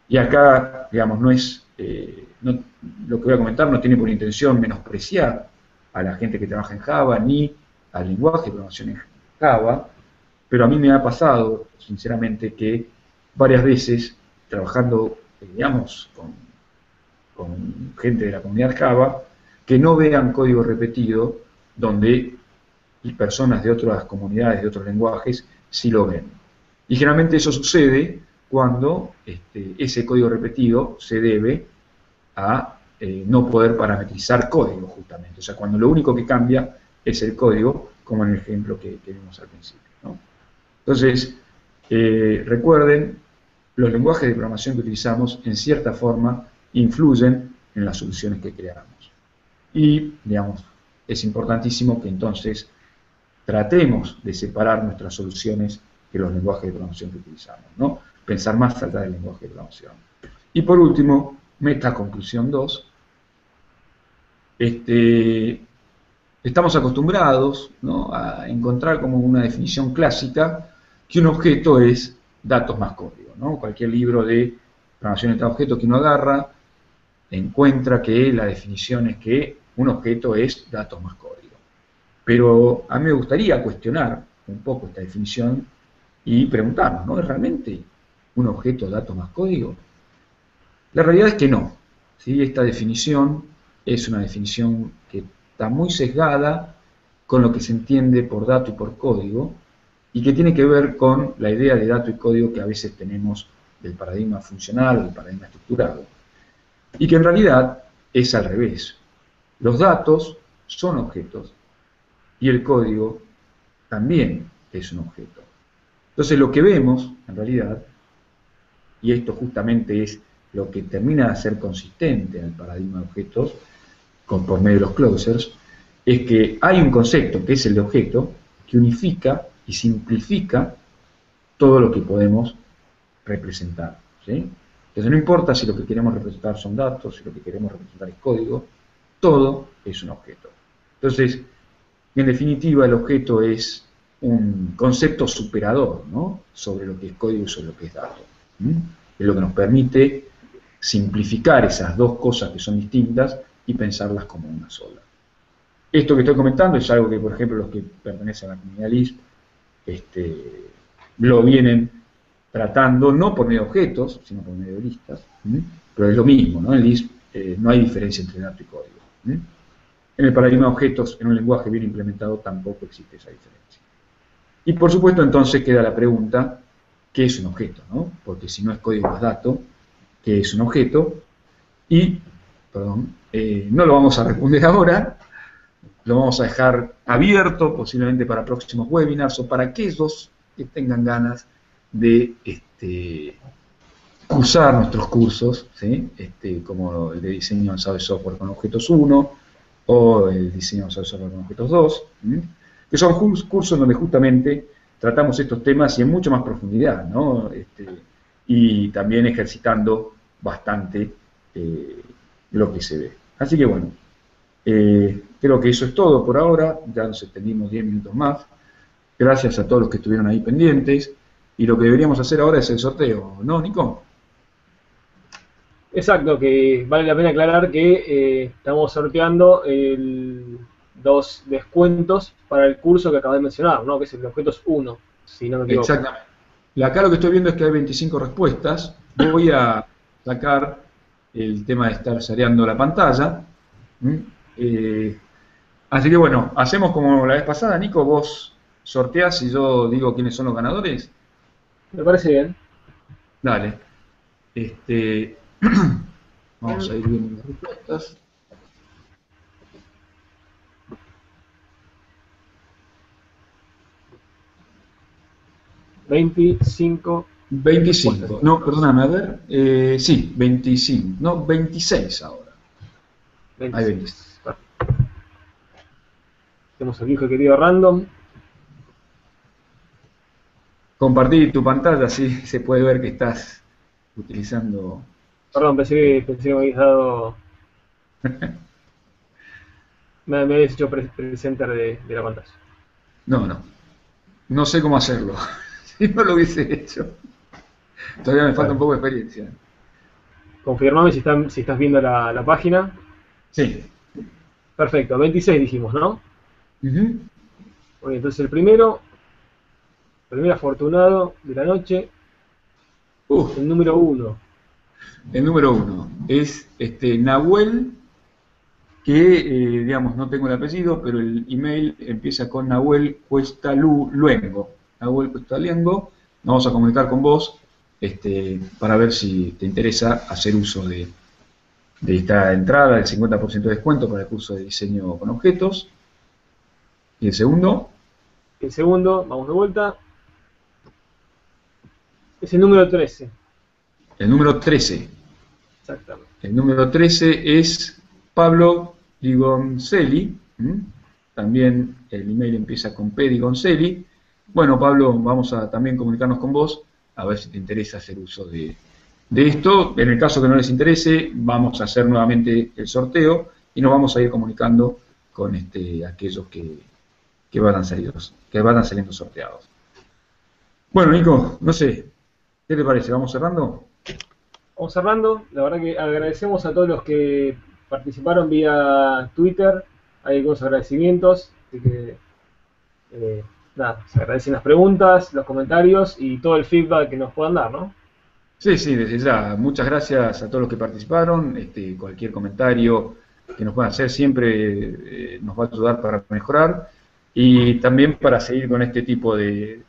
[SPEAKER 1] Y acá, digamos, lo que voy a comentar no tiene por intención menospreciar a la gente que trabaja en Java, ni al lenguaje de programación en Java, pero a mí me ha pasado, sinceramente, que varias veces, trabajando, digamos, con gente de la comunidad Java, que no vean código repetido, donde personas de otras comunidades, de otros lenguajes, sí lo ven. Y generalmente eso sucede cuando ese código repetido se debe a no poder parametrizar código, justamente. O sea, cuando lo único que cambia es el código, como en el ejemplo que vimos al principio, ¿no? Entonces, recuerden, los lenguajes de programación que utilizamos, en cierta forma, influyen en las soluciones que creamos. Y, digamos, es importantísimo que entonces tratemos de separar nuestras soluciones de los lenguajes de programación que utilizamos, ¿no? Pensar más allá del lenguaje de programación. Y por último, meta conclusión 2, estamos acostumbrados, ¿no?, a encontrar como una definición clásica que un objeto es datos más código, ¿no? Cualquier libro de programación de objetos que uno agarra encuentra que la definición es que un objeto es datos más código. Pero a mí me gustaría cuestionar un poco esta definición y preguntarnos, ¿no? ¿Es realmente un objeto datos más código? La realidad es que no, ¿sí? Esta definición es una definición que está muy sesgada con lo que se entiende por dato y por código, y que tiene que ver con la idea de dato y código que a veces tenemos del paradigma funcional o del paradigma estructurado, y que en realidad es al revés. Los datos son objetos y el código también es un objeto. Entonces lo que vemos, en realidad, y esto justamente es lo que termina de ser consistente en el paradigma de objetos, por medio de los closures, es que hay un concepto, que es el de objeto, que unifica y simplifica todo lo que podemos representar, ¿sí? Entonces no importa si lo que queremos representar son datos, si lo que queremos representar es código, todo es un objeto. Entonces, en definitiva, el objeto es un concepto superador, ¿no?, sobre lo que es código y sobre lo que es dato. Es lo que nos permite simplificar esas dos cosas que son distintas y pensarlas como una sola. Esto que estoy comentando es algo que, por ejemplo, los que pertenecen a la comunidad Lisp lo vienen tratando, no por medio de objetos, sino por medio de listas, pero es lo mismo, ¿no? En Lisp no hay diferencia entre dato y código. En el paradigma de objetos, en un lenguaje bien implementado, tampoco existe esa diferencia. Y por supuesto, entonces queda la pregunta, ¿qué es un objeto, no? Porque si no es código más dato, ¿qué es un objeto? Y, no lo vamos a responder ahora, lo vamos a dejar abierto, posiblemente para próximos webinars, o para aquellos que tengan ganas de cursar nuestros cursos, ¿sí? Como el de diseño avanzado de software con objetos 1, o el diseño avanzado de software con objetos 2, que son cursos donde justamente tratamos estos temas y en mucho más profundidad, ¿no? y también ejercitando bastante lo que se ve. Así que bueno, creo que eso es todo por ahora, ya nos extendimos 10 minutos más. Gracias a todos los que estuvieron ahí pendientes, y lo que deberíamos hacer ahora es el sorteo, ¿no, Nico?
[SPEAKER 2] Exacto, que vale la pena aclarar que estamos sorteando dos descuentos para el curso que acabas de mencionar, ¿no? Que es el Objetos 1, si no me equivoco.
[SPEAKER 1] Exactamente. Acá lo que estoy viendo es que hay 25 respuestas. Voy a sacar el tema de estar sareando la pantalla. ¿Mm? Eh, Así que bueno, hacemos como la vez pasada, Nico, vos sorteás y yo digo quiénes son los ganadores.
[SPEAKER 2] Me parece bien.
[SPEAKER 1] Dale. Este, vamos a ir viendo las respuestas.
[SPEAKER 2] 25
[SPEAKER 1] 25.
[SPEAKER 2] respuestas.
[SPEAKER 1] No, perdóname, a ver. Sí, 25. No, 26 ahora. Hay 26.
[SPEAKER 2] 26. Tenemos el viejo querido random.
[SPEAKER 1] Compartí tu pantalla, así se puede ver que estás utilizando.
[SPEAKER 2] Perdón, pensé que me habías dado. Me habías hecho presenter de la pantalla.
[SPEAKER 1] No, no. No sé cómo hacerlo. Si no lo hubiese hecho. Todavía me falta un
[SPEAKER 2] Bueno,
[SPEAKER 1] poco de experiencia.
[SPEAKER 2] confirmame si estás viendo la página.
[SPEAKER 1] Sí.
[SPEAKER 2] Perfecto, 26 dijimos, ¿no?
[SPEAKER 1] Ujú.
[SPEAKER 2] Bueno, entonces primer afortunado de la noche,
[SPEAKER 1] Uf,
[SPEAKER 2] el número 1.
[SPEAKER 1] el número 1 es Nahuel, que digamos no tengo el apellido, pero el email empieza con Nahuel Cuesta Luengo. Nahuel Cuesta Luengo, vamos a comunicar con vos para ver si te interesa hacer uso de esta entrada, del 50% de descuento para el curso de diseño con objetos. Y el segundo,
[SPEAKER 2] El segundo, vamos de vuelta, es el número 13.
[SPEAKER 1] el número 13.
[SPEAKER 2] Exactamente.
[SPEAKER 1] El número 13 es Pablo Digoncelli. También el email empieza con P. Digoncelli. Bueno, Pablo, vamos a también comunicarnos con vos a ver si te interesa hacer uso de esto. En el caso que no les interese, vamos a hacer nuevamente el sorteo y nos vamos a ir comunicando con aquellos que vayan saliendo sorteados. Bueno, Nico, no sé, ¿qué te parece? ¿Vamos cerrando?
[SPEAKER 2] Vamos cerrando. La verdad que agradecemos a todos los que participaron vía Twitter. Hay algunos agradecimientos. Así que, nada, se agradecen las preguntas, los comentarios y todo el feedback que nos puedan dar, ¿no?
[SPEAKER 1] Sí, sí, desde ya. Muchas gracias a todos los que participaron. Cualquier comentario que nos puedan hacer siempre nos va a ayudar para mejorar y también para seguir con este tipo de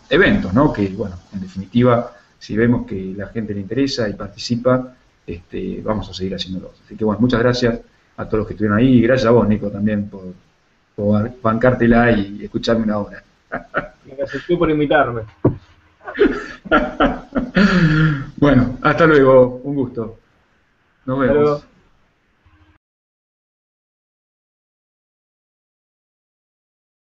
[SPEAKER 1] eventos, ¿no? Que, bueno, en definitiva, si vemos que la gente le interesa y participa, vamos a seguir haciéndolo. Así que, bueno, muchas gracias a todos los que estuvieron ahí y gracias a vos, Nico, también por bancártela y escucharme una hora.
[SPEAKER 2] Gracias a ti por invitarme.
[SPEAKER 1] Bueno, hasta luego, un gusto. Nos
[SPEAKER 2] Hasta
[SPEAKER 1] vemos.
[SPEAKER 2] luego.